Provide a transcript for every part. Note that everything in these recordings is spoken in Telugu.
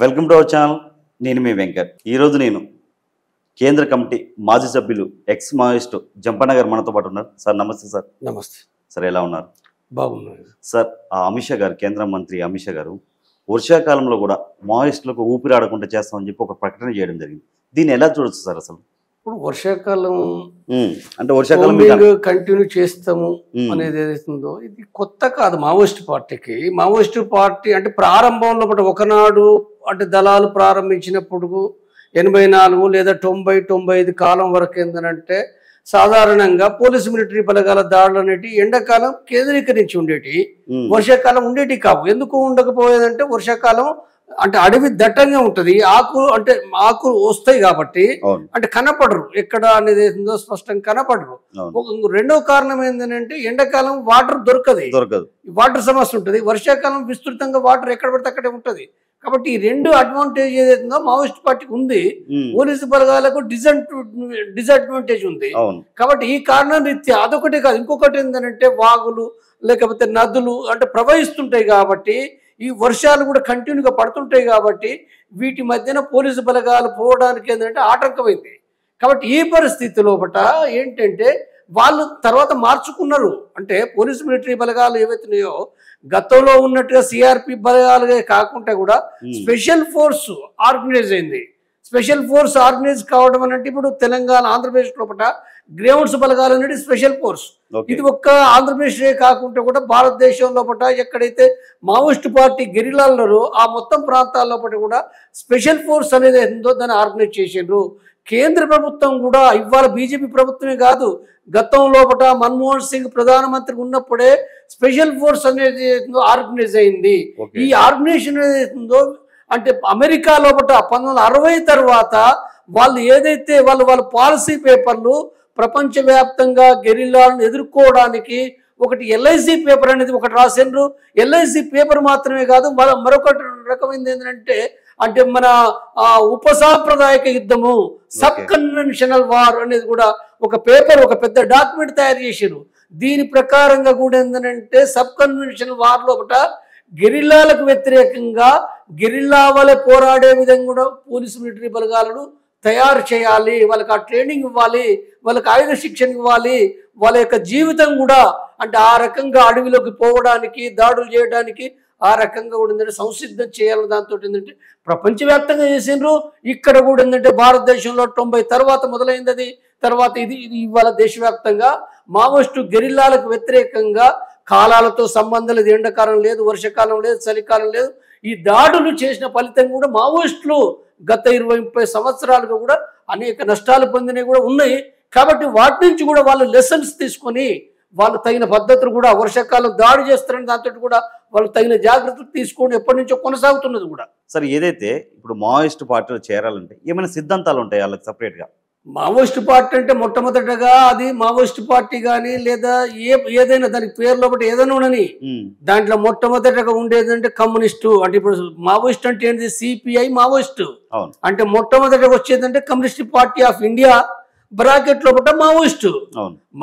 Welcome to our channel. నేను మీ వెంకట్. ఈరోజు నేను కేంద్ర కమిటీ మాజీ సభ్యులు ఎక్స్ మావోయిస్టు జంపన్న గారు మనతో పాటు ఉన్నారు. సార్ నమస్తే. సార్ నమస్తే. సార్ ఎలా ఉన్నారు? బాగున్నారు సార్. అమిత్ షా గారు, కేంద్ర మంత్రి అమిత్ షా గారు వర్షాకాలంలో కూడా మావోయిస్టులకు ఊపిరి ఆడకుండా చేస్తామని చెప్పి ఒక ప్రకటన చేయడం జరిగింది. దీన్ని ఎలా చూడొచ్చు సార్? అసలు ఇప్పుడు వర్షాకాలం అంటే వర్షాకాలం కంటిన్యూ చేస్తాము అనేది ఏదైతుందో ఇది కొత్త కాదు మావోయిస్ట్ పార్టీకి. మావోయిస్ట్ పార్టీ అంటే ప్రారంభంలో ఒకనాడు అంటే దళాలు ప్రారంభించినప్పుడు 84 లేదా 90-95 కాలం వరకు ఏంటంటే సాధారణంగా పోలీసు మిలిటరీ బలగాల దాడులు అనేటి ఎండాకాలం కేంద్రీకరించి ఉండేటి, వర్షాకాలం ఉండేటి కావు. ఎందుకు ఉండకపోయేదంటే వర్షాకాలం అంటే అడవి దట్టంగా ఉంటది, ఆకు వస్తాయి కాబట్టి అంటే కనపడరు, ఎక్కడ అనేది ఏందో స్పష్టంగా కనపడరు. రెండో కారణం ఏంటంటే ఎండాకాలం వాటర్ దొరకదు, వాటర్ సమస్య ఉంటుంది. వర్షాకాలం విస్తృతంగా వాటర్ ఎక్కడ పడితే అక్కడే ఉంటది. కాబట్టి ఈ రెండు అడ్వాంటేజ్ ఏదైతుందో మావోయిస్ట్ పార్టీకి ఉంది, పోలీసు బలగాలకు డిసడ్వాంటేజ్ ఉంది. కాబట్టి ఈ కారణం రీత్యా అదొకటే కాదు, ఇంకొకటి ఏంటంటే వాగులు లేకపోతే నదులు అంటే ప్రవహిస్తుంటాయి కాబట్టి ఈ వర్షాలు కూడా కంటిన్యూగా పడుతుంటాయి కాబట్టి వీటి మధ్యన పోలీసు బలగాలు పోవడానికి ఏంటంటే ఆటంకమైంది. కాబట్టి ఈ పరిస్థితి లోపల ఏంటంటే వాళ్ళు తర్వాత మార్చుకున్నారు. అంటే పోలీసు మిలిటరీ బలగాలు ఏవైతున్నాయో గతంలో ఉన్నట్టుగా సిఆర్పి బలగాలుగా కాకుండా కూడా స్పెషల్ ఫోర్స్ ఆర్గనైజ్ అయింది. స్పెషల్ ఫోర్స్ ఆర్గనైజ్ కావడం అంటే ఇప్పుడు తెలంగాణ, ఆంధ్రప్రదేశ్ లోపల గ్రౌండ్స్ బలగాలు అనేది స్పెషల్ ఫోర్స్. ఇది ఒక్క ఆంధ్రప్రదేశ్ కాకుండా కూడా భారతదేశం లోపల ఎక్కడైతే మావోయిస్ట్ పార్టీ గెరిలాలున్నారో ఆ మొత్తం ప్రాంతాల లోపల కూడా స్పెషల్ ఫోర్స్ అనేది ఏందో దాన్ని ఆర్గనైజ్ చేసిండ్రు. కేంద్ర ప్రభుత్వం కూడా ఇవాళ బీజేపీ ప్రభుత్వమే కాదు, గతం లోపల మన్మోహన్ సింగ్ ప్రధానమంత్రి ఉన్నప్పుడే స్పెషల్ ఫోర్స్ అనేది ఆర్గనైజ్ అయింది. ఈ ఆర్గనైజేషన్ ఏదైతుందో అంటే అమెరికా లోపల 1960 తర్వాత వాళ్ళు ఏదైతే వాళ్ళ పాలసీ పేపర్లు ప్రపంచవ్యాప్తంగా గెరిల్లాలను ఎదుర్కోవడానికి ఒకటి ఎల్ఐసి పేపర్ అనేది ఒకటి రాసిండ్రు. ఎల్ఐసి పేపర్ మాత్రమే కాదు, మరొక రకమైనది ఏంటంటే అంటే మన ఉపసాంప్రదాయక యుద్ధము, సబ్ కన్వెన్షనల్ వార్ అనేది కూడా ఒక పేపర్, ఒక పెద్ద డాక్యుమెంట్ తయారు చేశారు. దీని ప్రకారంగా కూడా ఏంటంటే సబ్ కన్వెన్షనల్ వార్ లోపల గెరిల్లాలకు వ్యతిరేకంగా గెరిల్లా వలె పోరాడే విధంగా కూడా పోలీసు మిలిటరీ బలగాలను తయారు చేయాలి, వాళ్ళకి ఆ ట్రైనింగ్ ఇవ్వాలి, వాళ్ళకి ఆయుధ శిక్షణ ఇవ్వాలి, వాళ్ళ యొక్క జీవితం కూడా అంటే ఆ రకంగా అడవిలోకి పోవడానికి, దాడులు చేయడానికి ఆ రకంగా కూడా ఏంటంటే సంసిద్ధం చేయాలి. దాంతో ఏంటంటే ప్రపంచవ్యాప్తంగా చేసిండ్రు. ఇక్కడ కూడా ఏంటంటే భారతదేశంలో 90 తర్వాత మొదలైంది అది. తర్వాత ఇది ఇవాళ దేశవ్యాప్తంగా మావోయిస్టు గెరిల్లాలకు వ్యతిరేకంగా కాలాలతో సంబంధం లేదు, ఎండాకాలం లేదు, వర్షాకాలం లేదు, చలికాలం లేదు, ఈ దాడులు చేసిన ఫలితం కూడా మావోయిస్టులు గత 20-30 సంవత్సరాలుగా కూడా అనేక నష్టాలు పొందినవి కూడా ఉన్నాయి. కాబట్టి వాటి నుంచి కూడా వాళ్ళు లెసన్స్ తీసుకొని వాళ్ళు తగిన పద్ధతులు కూడా వర్షాకాలం దాడి చేస్తారని దాంతో కూడా వాళ్ళు తగిన జాగ్రత్తలు తీసుకొని ఎప్పటి నుంచో కొనసాగుతున్నది కూడా. సార్, ఏదైతే ఇప్పుడు మావోయిస్ట్ పార్టీలో చేరాలంటే ఏమైనా సిద్ధాంతాలు ఉంటాయి వాళ్ళకి సపరేట్గా? మావోయిస్ట్ పార్టీ అంటే మొట్టమొదటగా అది మావోయిస్ట్ పార్టీ కానీ లేదా ఏదైనా దానికి పేర్లో ఒకటి ఏదైనా ఉండని దాంట్లో మొట్టమొదటగా ఉండేదంటే కమ్యూనిస్టు. అంటే ఇప్పుడు మావోయిస్ట్ అంటే ఏంటి? సిపిఐ మావోయిస్టు అంటే మొట్టమొదటగా వచ్చేదంటే Communist Party of India bracket లోపల మావోయిస్టు.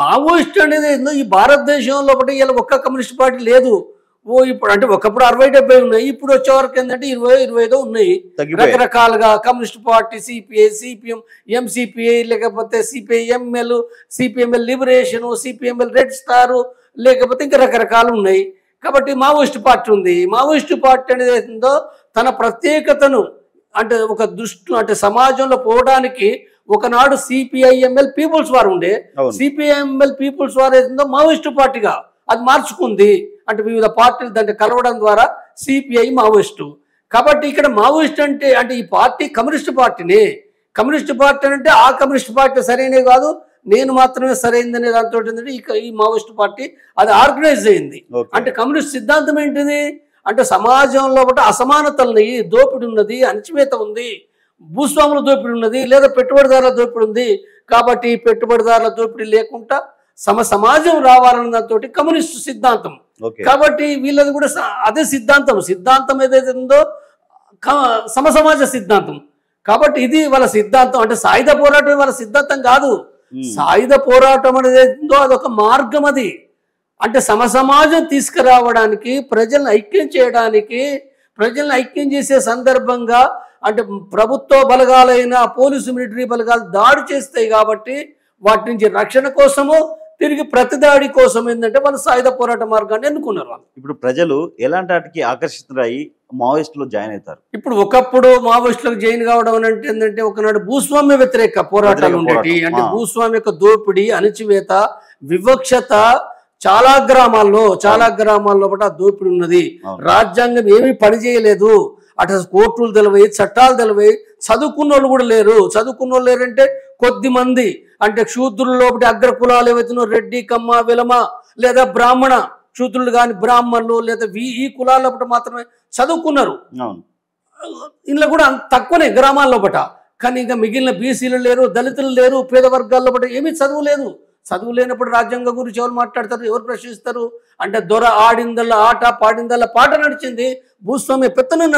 మావోయిస్ట్ అనేది ఈ భారతదేశం లోపల ఇలా ఒక్క కమ్యూనిస్ట్ పార్టీ లేదు. ఇప్పుడు అంటే ఒకప్పుడు 60-70 ఉన్నాయి, ఇప్పుడు వచ్చే వరకు ఏంటంటే 20-25 ఉన్నాయి. రకరకాలుగా communist party, CPI, CPM, MCPI, లేకపోతే CPIML, CPIML liberation, CPIML red star, లేకపోతే ఇంకా రకరకాలు ఉన్నాయి. కాబట్టి మావోయిస్ట్ పార్టీ ఉంది. మావోయిస్ట్ పార్టీ అనేది ఏంటో తన ప్రత్యేకతను అంటే ఒక అంటే సమాజంలో పోవడానికి ఒకనాడు సిపిఐఎంఎల్ పీపుల్స్ వార్ ఉండే, సిపిఐఎంఎల్ పీపుల్స్ వార్ ఏదో మావోయిస్ట్ పార్టీగా అది మార్చుకుంది. అంటే వివిధ పార్టీలు దాన్ని కలవడం ద్వారా సిపిఐ మావోయిస్టు. కాబట్టి ఇక్కడ మావోయిస్ట్ అంటే ఈ పార్టీ కమ్యూనిస్ట్ పార్టీని. కమ్యూనిస్ట్ పార్టీ అంటే ఆ కమ్యూనిస్ట్ పార్టీ సరైనది కాదు, నేను మాత్రమే సరైనదనే దాంతో ఏంటంటే ఈ మావోయిస్ట్ పార్టీ అది ఆర్గనైజ్ అయింది. అంటే కమ్యూనిస్ట్ సిద్ధాంతం ఏంటిది అంటే సమాజంలో అసమానతలు ఉన్నాయి, దోపిడి ఉన్నది, అణచివేత ఉంది, భూస్వాముల దోపిడి ఉన్నది, లేదా పెట్టుబడిదారుల దోపిడి ఉంది. కాబట్టి పెట్టుబడిదారుల దోపిడీ లేకుండా సమాజం రావాలన్న దాంతో కమ్యూనిస్ట్ సిద్ధాంతం. కాబట్టి వీళ్ళది కూడా అదే సిద్ధాంతం ఏదైతే ఉందో సమాజ సిద్ధాంతం. కాబట్టి ఇది వాళ్ళ సిద్ధాంతం. అంటే సాయుధ పోరాటం వాళ్ళ సిద్ధాంతం కాదు. సాయుధ పోరాటం అనేది ఏందో అదొక మార్గం. అది అంటే సమాజం తీసుకురావడానికి, ప్రజలను ఐక్యం చేయడానికి ప్రజలను ఐక్యం చేసే సందర్భంగా అంటే ప్రభుత్వ బలగాలైన పోలీసు మిలిటరీ బలగాలు దాడి చేస్తాయి కాబట్టి వాటి నుంచి రక్షణ కోసము తిరిగి ప్రతిదాడి కోసం ఏంటంటే వాళ్ళు సాయుధ పోరాట మార్గాన్ని ఎన్నుకున్నారు వాళ్ళు. ఇప్పుడు ప్రజలు ఎలాంటి వాటికి ఆకర్షితులై మావోయిస్టులో జాయిన్ అవుతారు? ఇప్పుడు ఒకప్పుడు మావోయిస్టులకు జాయిన్ కావడం అంటే ఏంటంటే ఒకనాడు భూస్వామ్య వ్యతిరేక పోరాటాలు ఉండేవి. అంటే భూస్వామ్య యొక్క దోపిడీ, అణచివేత, వివక్షత చాలా గ్రామాల్లో కూడా దోపిడీ ఉన్నది. రాజ్యాంగం ఏమీ పనిచేయలేదు. అటు కోర్టులు తెలివై, చట్టాలు తెలివై, చదువుకున్న వాళ్ళు కూడా లేరు. చదువుకున్న వాళ్ళు లేరంటే కొద్ది మంది, అంటే శూద్రుల్లో అగ్ర కులాలు ఏవైతున్నారో రెడ్డి, కమ్మ, విలమ లేదా బ్రాహ్మణ శూద్రులు కానీ బ్రాహ్మణులు లేదా ఈ కులాల మాత్రమే చదువుకున్నారు. ఇంట్లో కూడా తక్కువనే గ్రామాల్లో బట. కానీ ఇంకా మిగిలిన బీసీలు లేరు, దళితులు లేరు, పేద వర్గాల్లో బట ఏమీ చదువు లేదు. చదువు లేనప్పుడు రాజ్యాంగం గురించి ఎవరు మాట్లాడతారు, ఎవరు ప్రశ్నిస్తారు? అంటే దొర ఆడిందల్ల ఆట, పాడిందల్ల పాట నడిచింది, భూస్వామి పెత్తనం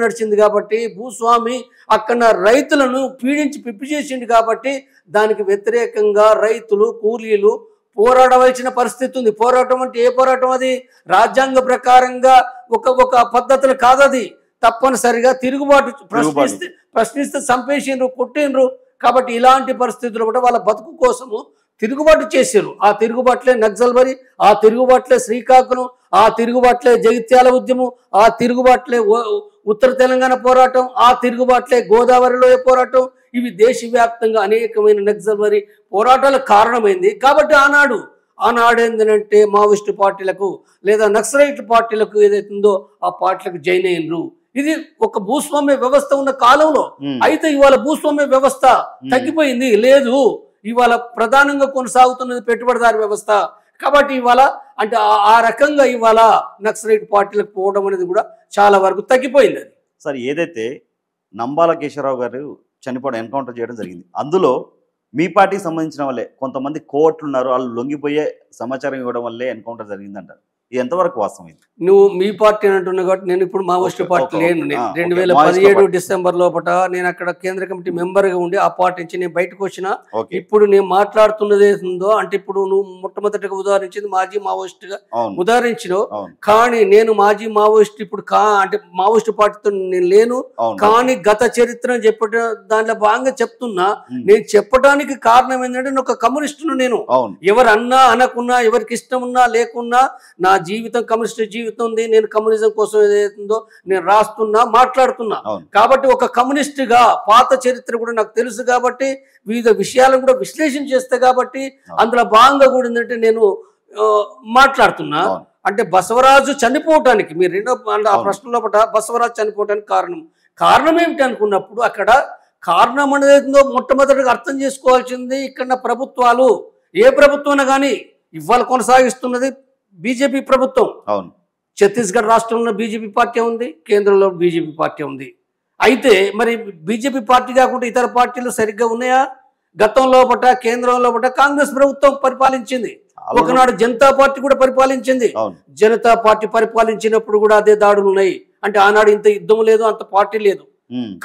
నడిచింది కాబట్టి భూస్వామి అక్కడ రైతులను పీడించి పిప్పి చేసింది కాబట్టి దానికి వ్యతిరేకంగా రైతులు, కూలీలు పోరాడవలసిన పరిస్థితి ఉంది. పోరాటం అంటే ఏ పోరాటం? అది రాజ్యాంగ ప్రకారంగా ఒక పద్ధతులు కాదది. తప్పనిసరిగా తిరుగుబాటు, ప్రశ్నిస్తే చంపేసిండ్రు, కొట్టిండ్రు. కాబట్టి ఇలాంటి పరిస్థితులు కూడా వాళ్ళ బతుకు కోసము తిరుగుబాటు చేశారు. ఆ తిరుగుబాట్లే నక్సల్బరి, ఆ తిరుగుబాట్లే శ్రీకాకుళం, ఆ తిరుగుబాట్లే జగిత్యాల ఉద్యమం, ఆ తిరుగుబాట్లే ఉత్తర తెలంగాణ పోరాటం, ఆ తిరుగుబాట్లే గోదావరిలో పోరాటం. ఇవి దేశవ్యాప్తంగా అనేకమైన నక్సల్బరి పోరాటాలకు కారణమైంది. కాబట్టి ఆనాడు ఏంటంటే మావోయిస్టు పార్టీలకు లేదా నక్సలైట్ పార్టీలకు ఏదైతుందో ఆ పార్టీలకు జాయిన్ అయినరు. ఇది ఒక భూస్వామ్య వ్యవస్థ ఉన్న కాలంలో. అయితే ఇవాళ భూస్వామ్య వ్యవస్థ తగ్గిపోయింది, లేదు. ఇవాళ ప్రధానంగా కొనసాగుతున్నది పెట్టుబడిదారి వ్యవస్థ. కాబట్టి ఇవాళ అంటే ఆ రకంగా ఇవాళ నక్సలైట్ పార్టీలకు పోవడం అనేది కూడా చాలా వరకు తగ్గిపోయింది. అది సార్, ఏదైతే నంబాల కేశవరావు గారు చనిపోవడం, ఎన్కౌంటర్ చేయడం జరిగింది, అందులో మీ పార్టీకి సంబంధించిన వాళ్ళే కొంతమంది కోవట్లు ఉన్నారు, వాళ్ళు లొంగిపోయే సమాచారం ఇవ్వడం వల్లే ఎన్కౌంటర్ జరిగిందంటారు. ఇది ఎంతవరకు వాస్తవం? ఇది నువ్వు మీ పార్టీ అని అంటున్నావు కాబట్టి నేను ఇప్పుడు మావోయిస్ట్ పార్టీ లేను. 2017 డిసెంబర్ లోపల నేను అక్కడ కేంద్ర కమిటీ మెంబర్ గా ఉండి ఆ పార్టీ నుంచి నేను బయటకు వచ్చిన. ఇప్పుడు నేను మాట్లాడుతున్నది ఏందో అంటే ఇప్పుడు నువ్వు మొట్టమొదటిగా ఉదాహరించింది మాజీ మావోయిస్ట్ గా ఉదాహరించినావు. కానీ నేను మాజీ మావోయిస్ట్ ఇప్పుడు అంటే మావోయిస్ట్ పార్టీతో నేను లేను. కానీ గత చరిత్ర చెప్పట దాంట్లో భాగంగా చెప్తున్నా. నేను చెప్పడానికి కారణం ఏంటంటే నేను ఒక కమ్యూనిస్టును. నేను ఎవరు అన్నా అనకున్నా, ఎవరికి ఇష్టం ఉన్నా లేకున్నా నా జీవితం కమ్యూనిస్ట్ జీవితం ఉంది. నేను కమ్యూనిజం కోసం ఏదైతుందో నేను రాస్తున్నా, మాట్లాడుతున్నా. కాబట్టి ఒక కమ్యూనిస్ట్ గా పాత చరిత్ర కూడా నాకు తెలుసు కాబట్టి వివిధ విషయాలను కూడా విశ్లేషణ చేస్తే కాబట్టి అందులో భాగంగా కూడా ఏంటంటే నేను మాట్లాడుతున్నా. అంటే బసవరాజు చనిపోవటానికి మీరు రెండో ఆ ప్రశ్న లోపల బసవరాజు చనిపోవటానికి కారణం ఏమిటి అనుకున్నప్పుడు అక్కడ కారణం అనేది మొట్టమొదటిగా అర్థం చేసుకోవాల్సింది ఇక్కడ ప్రభుత్వాలు, ఏ ప్రభుత్వం కానీ ఇవాళ కొనసాగిస్తున్నది బీజేపీ ప్రభుత్వం. ఛత్తీస్గఢ్ రాష్ట్రంలో బీజేపీ పార్టీ ఉంది, కేంద్రంలో బీజేపీ పార్టీ ఉంది. అయితే మరి బీజేపీ పార్టీ కాకుండా ఇతర పార్టీలు సరిగ్గా ఉన్నాయా? గతంలో కేంద్రంలో కాంగ్రెస్ ప్రభుత్వం పరిపాలించింది. ఒకనాడు జనతా పార్టీ కూడా పరిపాలించింది. జనతా పార్టీ పరిపాలించినప్పుడు కూడా అదే దాడులు ఉన్నాయి. అంటే ఆనాడు ఇంత యుద్ధం లేదు, అంత పార్టీ లేదు.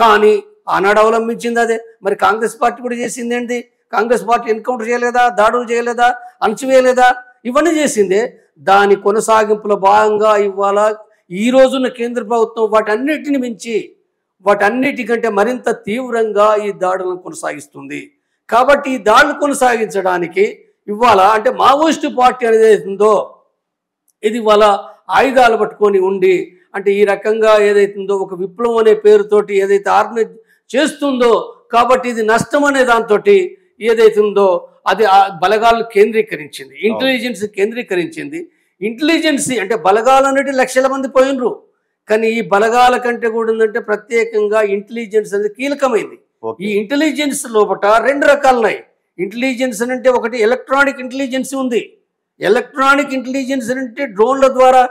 కానీ ఆనాడు అవలంబించింది అదే. మరి కాంగ్రెస్ పార్టీ కూడా చేసింది ఏంటి? కాంగ్రెస్ పార్టీ ఎన్కౌంటర్ చేయలేదా, దాడులు చేయలేదా, అణచివేయలేదా? ఇవన్నీ చేసిందే. దాని కొనసాగింపులో భాగంగా ఇవాళ ఈ రోజున్న కేంద్ర ప్రభుత్వం వాటన్నిటిని మించి వాటన్నిటికంటే మరింత తీవ్రంగా ఈ దాడులను కొనసాగిస్తుంది. కాబట్టి ఈ దాడులు కొనసాగించడానికి ఇవాళ అంటే మావోయిస్టు పార్టీ అనేది ఉందో ఇది ఇవాళ ఆయుధాలు పట్టుకొని ఉండి అంటే ఈ రకంగా ఏదైతుందో ఒక విప్లవం అనే పేరుతోటి ఏదైతే ఆర్గనైజ్ చేస్తుందో కాబట్టి ఇది నష్టం అనే దాంతో ఏదైతుందో అది బలగాలను కేంద్రీకరించింది, ఇంటెలిజెన్స్ కేంద్రీకరించింది. ఇంటెలిజెన్సీ అంటే బలగాలు అనేది లక్షల మంది పోయినరు. కానీ ఈ బలగాల కంటే కూడా ఏంటంటే ప్రత్యేకంగా ఇంటెలిజెన్స్ అనేది కీలకమైంది. ఈ ఇంటెలిజెన్స్ లోపల రెండు రకాలు ఉన్నాయి. ఇంటెలిజెన్స్ అంటే ఒకటి ఎలక్ట్రానిక్ ఇంటెలిజెన్స్ ఉంది. ఎలక్ట్రానిక్ ఇంటెలిజెన్స్ అంటే డ్రోన్ల ద్వారా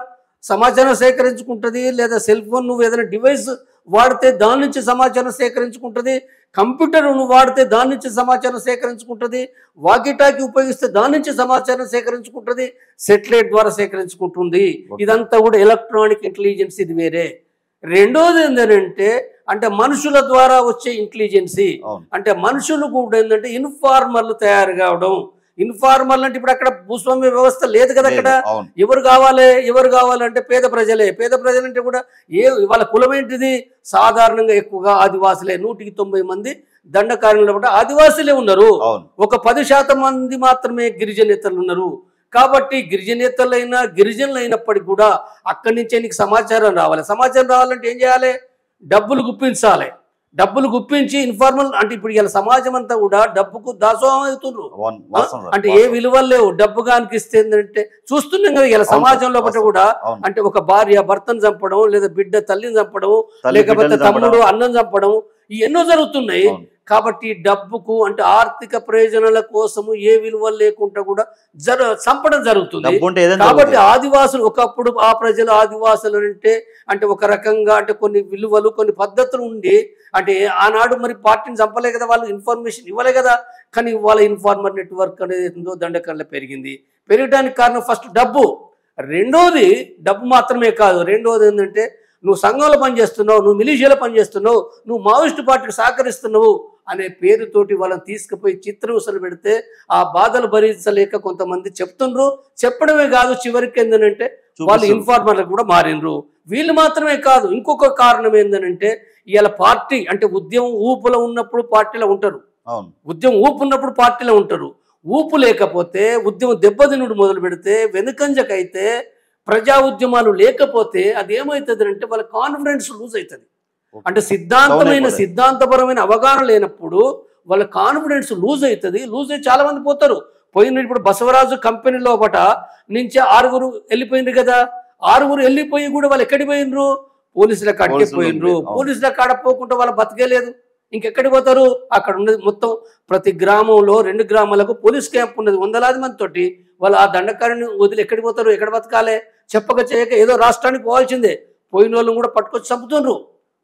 సమాచారం సేకరించుకుంటుంది, లేదా సెల్ ఫోన్ నువ్వు ఏదైనా డివైస్ వాడితే దాని నుంచి సమాచారం సేకరించుకుంటుంది, కంప్యూటర్ నువ్వు వాడితే దాని నుంచి సమాచారం సేకరించుకుంటుంది, వాకీటాకీ ఉపయోగిస్తే దాని నుంచి సమాచారం సేకరించుకుంటుంది, సెటిలైట్ ద్వారా సేకరించుకుంటుంది. ఇదంతా కూడా ఎలక్ట్రానిక్ ఇంటెలిజెన్స్, ఇది వేరే. రెండోది ఏంటంటే అంటే మనుషుల ద్వారా వచ్చే ఇంటెలిజెన్సీ. అంటే మనుషులు కూడా ఏంటంటే ఇన్ఫార్మర్లు తయారు కావడం. ఇన్ఫార్మల్ అంటే ఇప్పుడు అక్కడ భూస్వామ్య వ్యవస్థ లేదు కదా అక్కడ. అవును. ఎవరు కావాలంటే పేద ప్రజలంటే కూడా వాళ్ళ కులం ఏంటిది? సాధారణంగా ఎక్కువగా ఆదివాసులే. 190 మంది దండకారణ్యంలో కూడా ఆదివాసులే ఉన్నారు. ఒక 10% మంది మాత్రమే గిరిజనేతలు ఉన్నారు. కాబట్టి గిరిజనులు అయినప్పటికీ కూడా అక్కడి నుంచే నీకు సమాచారం రావాలి. సమాచారం రావాలంటే ఏం చేయాలి? డబ్బులు గుప్పించాలి. డబ్బులు గుప్పించి ఇన్ఫార్మల్ అంటే ఇప్పుడు ఇలా సమాజం అంతా కూడా డబ్బుకు దాసోహం అవుతున్నారు. అంటే ఏ విలువలు లేవు. డబ్బు కానికిస్తే ఏంటంటే చూస్తున్నాం కదా ఇలా సమాజంలో కూడా. అంటే ఒక భార్య భర్తను చంపడం, లేదా బిడ్డ తల్లిని చంపడం, లేకపోతే తమ్ముడు అన్నం చంపడం, ఎన్నో జరుగుతున్నాయి. కాబట్టి డబ్బుకు అంటే ఆర్థిక ప్రయోజనాల కోసము ఏ విలువలు లేకుండా కూడా చంపడం జరుగుతుంది. కాబట్టి ఆదివాసులు ఒకప్పుడు ఆ ప్రజలు ఆదివాసులు అంటే ఒక రకంగా అంటే కొన్ని విలువలు కొన్ని పద్ధతులు ఉండి అంటే ఆనాడు మరి పార్టీని చంపలే కదా, వాళ్ళు ఇన్ఫర్మేషన్ ఇవ్వలే కదా. కానీ వాళ్ళ ఇన్ఫార్మర్ నెట్వర్క్ అనేది దండకర్ల పెరగడానికి కారణం ఫస్ట్ డబ్బు. రెండోది డబ్బు మాత్రమే కాదు. రెండోది ఏంటంటే నువ్వు సంఘంలో పనిచేస్తున్నావు, నువ్వు మిలిషియాలో పనిచేస్తున్నావు, నువ్వు మావోయిస్టు పార్టీకి సహకరిస్తున్నావు అనే పేరుతోటి వాళ్ళని తీసుకుపోయి చిత్రహింసలు పెడితే ఆ బాధలు భరించలేక కొంతమంది చెప్తుండ్రు. చెప్పడమే కాదు, చివరికి ఏంటంటే వాళ్ళు ఇన్ఫార్మర్లకు కూడా మారినరు. వీళ్ళు మాత్రమే కాదు, ఇంకొక కారణం ఏంటంటే ఇవాళ పార్టీ అంటే ఉద్యమం ఊపులో ఉన్నప్పుడు పార్టీలో ఉంటారు. ఉద్యమం ఊపు ఉన్నప్పుడు పార్టీలో ఉంటారు. ఊపు లేకపోతే ఉద్యమం దెబ్బతినుడు మొదలు పెడితే వెనుకంజకైతే ప్రజా ఉద్యమాలు లేకపోతే అది ఏమవుతుంది అంటే వాళ్ళ కాన్ఫిడెన్స్ లూజ్ అవుతుంది. అంటే సిద్ధాంతపరమైన అవగాహన లేనప్పుడు వాళ్ళ కాన్ఫిడెన్స్ లూజ్ అవుతుంది. లూజ్ అయ్యి చాలా మంది పోతారు. ఇప్పుడు బసవరాజు కంపెనీ లోపట నుంచి 6 వెళ్ళిపోయిండ్రు కదా. 6 వెళ్ళిపోయి కూడా వాళ్ళు ఎక్కడికి పోయినరు? పోలీసుల కాడికే పోయినరు. పోలీసుల కాడ పోకుండా వాళ్ళు బతికేలేదు. ఇంకెక్కడికి పోతారు? అక్కడ ఉన్నది మొత్తం ప్రతి గ్రామంలో 2 గ్రామాలకు పోలీస్ క్యాంప్ ఉన్నది. 100,000 మంది తోటి వాళ్ళు ఆ దండకారిని వదిలి ఎక్కడికి పోతారు? ఎక్కడ బతకాలి? చెప్పక చేయక ఏదో రాష్ట్రానికి పోవాల్సిందే. పోయిన వాళ్ళని కూడా పట్టుకొచ్చి చంపుతుండ్రు.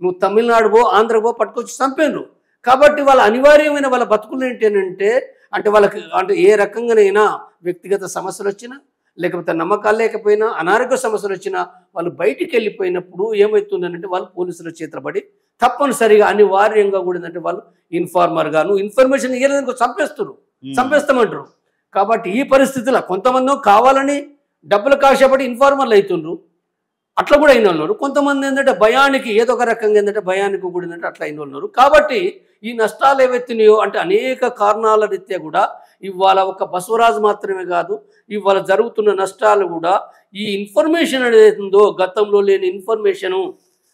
నువ్వు తమిళనాడు పో, ఆంధ్ర పో, పట్టుకొచ్చి చంపేండ్రు. కాబట్టి వాళ్ళ అనివార్యమైన వాళ్ళ బతుకులు ఏంటంటే అంటే వాళ్ళకి అంటే ఏ రకంగానైనా వ్యక్తిగత సమస్యలు వచ్చినా లేకపోతే నమ్మకాలు లేకపోయినా అనారోగ్య సమస్యలు వచ్చినా వాళ్ళు బయటికి వెళ్ళిపోయినప్పుడు ఏమవుతుందంటే వాళ్ళు పోలీసుల చేతబడి తప్పనిసరిగా అనివార్యంగా కూడా ఏంటంటే వాళ్ళు ఇన్ఫార్మర్గా నువ్వు ఇన్ఫర్మేషన్ ఇవ్వలేదని చంపేస్తామంటారు. కాబట్టి ఈ పరిస్థితిలో కొంతమంది కావాలని డబ్బులు కాశపడి ఇన్ఫార్మర్లు అవుతుండ్రు. అట్లా కూడా అయిన వాళ్ళు. కొంతమంది ఏంటంటే భయానికి ఏదో ఒక రకంగా ఏంటంటే భయానికి కూడా ఏంటంటే అట్లా అయిన వాళ్ళు. కాబట్టి ఈ నష్టాలు ఏవైతున్నాయో అంటే అనేక కారణాల రీత్యా కూడా ఇవాళ ఒక బసవరాజు మాత్రమే కాదు, ఇవాళ జరుగుతున్న నష్టాలు కూడా ఈ ఇన్ఫర్మేషన్ అనేది ఉందో గతంలో లేని ఇన్ఫర్మేషను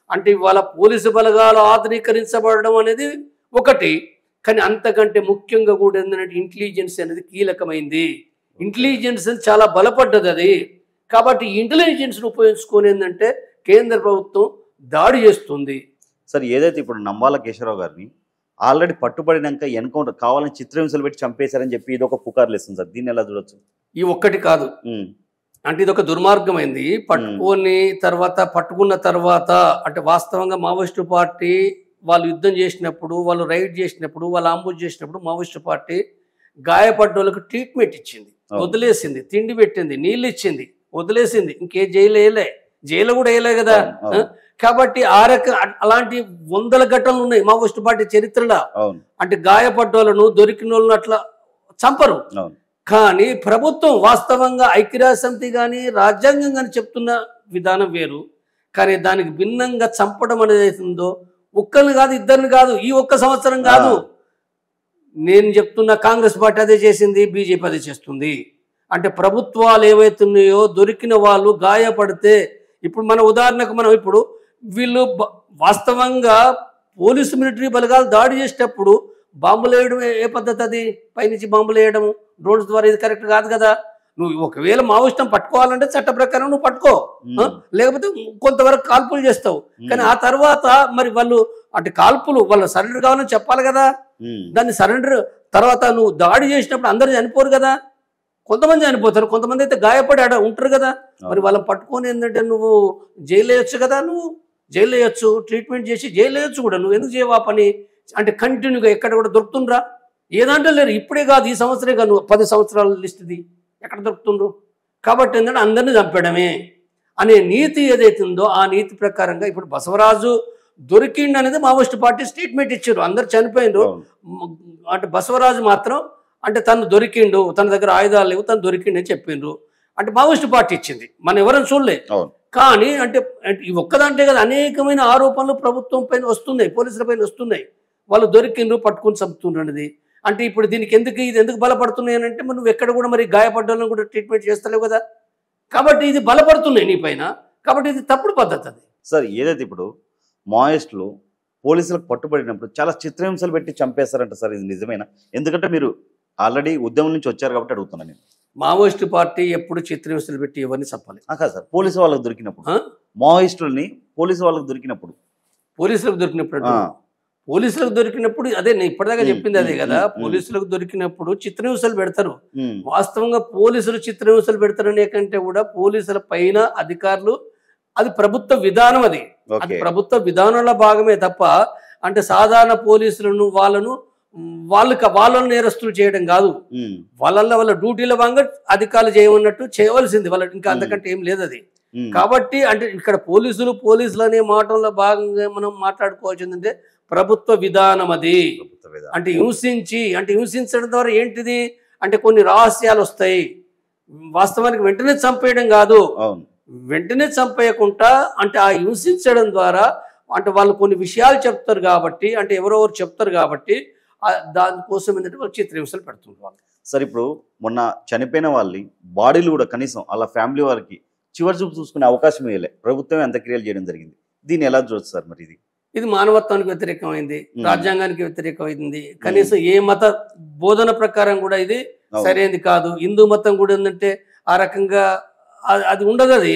అంటే ఇవాళ పోలీసు బలగాలు ఆధునీకరించబడడం అనేది ఒకటి. కానీ అంతకంటే ముఖ్యంగా కూడా ఏంటంటే ఇంటెలిజెన్స్ అనేది కీలకమైంది. ఇంటెలిజెన్స్ చాలా బలపడ్డది అది. కాబట్టి ఇంటెలిజెన్స్ను ఉపయోగించుకొని ఏంటంటే కేంద్ర ప్రభుత్వం దాడి చేస్తుంది. సార్ ఏదైతే ఇప్పుడు నంబాల కేశవరావు గారిని ఆల్రెడీ పట్టుబడినాక ఎన్కౌంటర్ కావాలని చిత్రహింసలు పెట్టి చంపేశారని చెప్పి ఇది ఒక పుకార్లు ఇస్తుంది సార్, దీన్ని ఎలా చూడొచ్చు? ఈ ఒక్కటి కాదు అంటే ఇది ఒక దుర్మార్గమైంది. పట్టుకున్న తర్వాత అంటే వాస్తవంగా మావోయిస్టు పార్టీ వాళ్ళు యుద్ధం చేసినప్పుడు, వాళ్ళు రైడ్ చేసినప్పుడు, వాళ్ళు అంబుజ్ చేసినప్పుడు మావోయిస్టు పార్టీ గాయపడ్డోళ్ళకు ట్రీట్మెంట్ ఇచ్చింది, వదిలేసింది, తిండి పెట్టింది, నీళ్ళు ఇచ్చింది, వదిలేసింది. ఇంకే జైలు కూడా వేయలే కదా. కాబట్టి అలాంటి 100 ఘటనలు ఉన్నాయి మావోయిస్టు పార్టీ చరిత్రలో. అంటే గాయపడ్డోళ్ళను దొరికిన వాళ్ళను అట్లా చంపరు. కానీ ప్రభుత్వం వాస్తవంగా ఐక్యరాజ్య సమితి కానీ రాజ్యాంగం కానీ చెప్తున్న విధానం వేరు. కానీ దానికి భిన్నంగా చంపడం అనేది అవుతుందో ఒక్కరిని కాదు, ఇద్దరిని కాదు, ఈ ఒక్క సంవత్సరం కాదు. నేను చెప్తున్నా కాంగ్రెస్ పార్టీ అదే చేసింది, బీజేపీ అదే చేస్తుంది. అంటే ప్రభుత్వాలు ఏవైతున్నాయో దొరికిన వాళ్ళు గాయపడితే ఇప్పుడు మన ఉదాహరణకు మనం ఇప్పుడు వీళ్ళు వాస్తవంగా పోలీసు మిలిటరీ బలగాలు దాడి చేసేటప్పుడు బాంబులు వేయడం ఏ పద్ధతి? అది పైనుంచి బాంబులు వేయడం డ్రోన్స్ ద్వారా ఇది కరెక్ట్ కాదు కదా. నువ్వు ఒకవేళ మావోయిస్టును పట్టుకోవాలంటే చట్ట ప్రకారం నువ్వు పట్టుకో, లేకపోతే కొంతవరకు కాల్పులు చేస్తావు. కానీ ఆ తర్వాత మరి వాళ్ళు అంటే కాల్పులు వాళ్ళ సరెండర్ కావాలని చెప్పాలి కదా. దాన్ని సరెండర్ తర్వాత నువ్వు దాడి చేసినప్పుడు అందరూ చనిపోరు కదా, కొంతమంది చనిపోతారు, కొంతమంది అయితే గాయపడి ఆడ ఉంటారు కదా. మరి వాళ్ళని పట్టుకొని ఏంటంటే నువ్వు జైలు వేయొచ్చు కదా, నువ్వు జైలు వేయొచ్చు, ట్రీట్మెంట్ చేసి జైలు వేయొచ్చు కూడా. నువ్వు ఎందుకు చేయవా పని? అంటే కంటిన్యూగా ఎక్కడ కూడా దొరుకుతుండ్రా? ఏదంటే లేరు. ఇప్పుడే కాదు, ఈ సంవత్సరే కాదు, 10 సంవత్సరాల లిస్ట్ది ఎక్కడ దొరుకుతుండ్రు? కాబట్టి ఏంటంటే అందరినీ చంపడమే అనే నీతి ఏదైతుందో ఆ నీతి ప్రకారంగా ఇప్పుడు బసవరాజు దొరికిండు అనేది మావోయిస్టు పార్టీ స్టేట్మెంట్ ఇచ్చారు. అందరు చనిపోయిండ్రు, అంటే బసవరాజు మాత్రం అంటే తను దొరికిండు, తన దగ్గర ఆయుధాలు లేవు, తను దొరికిండు అని చెప్పిండ్రు. అంటే మావోయిస్ట్ పార్టీ ఇచ్చింది, మనం ఎవరైనా చూడలే. కానీ అంటే ఈ ఒక్కదంటే కదా అనేకమైన ఆరోపణలు ప్రభుత్వం పైన వస్తున్నాయి, పోలీసుల పైన వస్తున్నాయి. వాళ్ళు దొరికిండ్రు, పట్టుకుని చంపుతుండేది. అంటే ఇప్పుడు దీనికి ఇది ఎందుకు బలపడుతున్నాయి అని అంటే నువ్వు ఎక్కడ కూడా మరి గాయపడ్డాలను కూడా ట్రీట్మెంట్ చేస్తలేవు కదా, కాబట్టి ఇది బలపడుతున్నాయి నీ పైన, కాబట్టి ఇది తప్పుడు పద్ధతి. అది సార్ ఏదైతే ఇప్పుడు మావోయిస్టులు పోలీసులకు పట్టుబడినప్పుడు చాలా చిత్రహింసలు పెట్టి చంపేస్తారంట సార్, ఇది నిజమేనా? ఎందుకంటే మీరు ఆల్రెడీ ఉద్యమం నుంచి వచ్చారు కాబట్టి అడుగుతున్నాను నేను. మావోయిస్టు పార్టీ ఎప్పుడు చిత్రహింసలు పెట్టి ఎవరిని చంపాలి కాదు సార్, పోలీసు వాళ్ళకి దొరికినప్పుడు, మావోయిస్టులని పోలీసు వాళ్ళకి దొరికినప్పుడు, పోలీసులకు దొరికినప్పుడు అదే నేను ఇప్పటిదాకా చెప్పింది అదే కదా. పోలీసులకు దొరికినప్పుడు చిత్రహింసలు పెడతారు. వాస్తవంగా పోలీసులు చిత్రహింసలు పెడతారనే కంటే కూడా పోలీసుల పైన అధికారులు, అది ప్రభుత్వ విధానం, అది ప్రభుత్వ విధానంలో భాగమే తప్ప అంటే సాధారణ పోలీసులను వాళ్ళను నేరస్తులు చేయడం కాదు. వాళ్ళ డ్యూటీల భాగంగా అధికారులు చేయమన్నట్టు చేయవలసింది వాళ్ళకి, ఇంకా అంతకంటే ఏం లేదు అది. కాబట్టి అంటే ఇక్కడ పోలీసులు అనే మాటల్లో భాగంగా మనం మాట్లాడుకోవాల్సిందంటే ప్రభుత్వ విధానం అది. అంటే హింసించడం ద్వారా ఏంటిది అంటే కొన్ని రహస్యాలు వస్తాయి. వాస్తవానికి వెంటనే చంపేయడం కాదు, వెంటనే చంపేయకుండా అంటే ఆ హింసించడం ద్వారా అంటే వాళ్ళు కొన్ని విషయాలు చెప్తారు కాబట్టి, అంటే ఎవరెవరు చెప్తారు కాబట్టి దానికోసం ఏంటంటే వాళ్ళు చిత్రహింసలు పెడుతుంటారు. సార్ ఇప్పుడు మొన్న చనిపోయిన వాళ్ళని బాడీలు కూడా కనీసం వాళ్ళ ఫ్యామిలీ వారికి చివరి చూపు చూసుకునే అవకాశం ఇవ్వలే, ప్రభుత్వమే అంత్యక్రియలు చేయడం జరిగింది. దీన్ని ఎలా చూడొచ్చు సార్? మరి ఇది మానవత్వానికి వ్యతిరేకమైంది, రాజ్యాంగానికి వ్యతిరేకమైంది. కనీసం ఏ మత బోధన ప్రకారం కూడా ఇది సరైనది కాదు. హిందూ మతం కూడా ఏంటంటే ఆ రకంగా అది ఉండదు. అది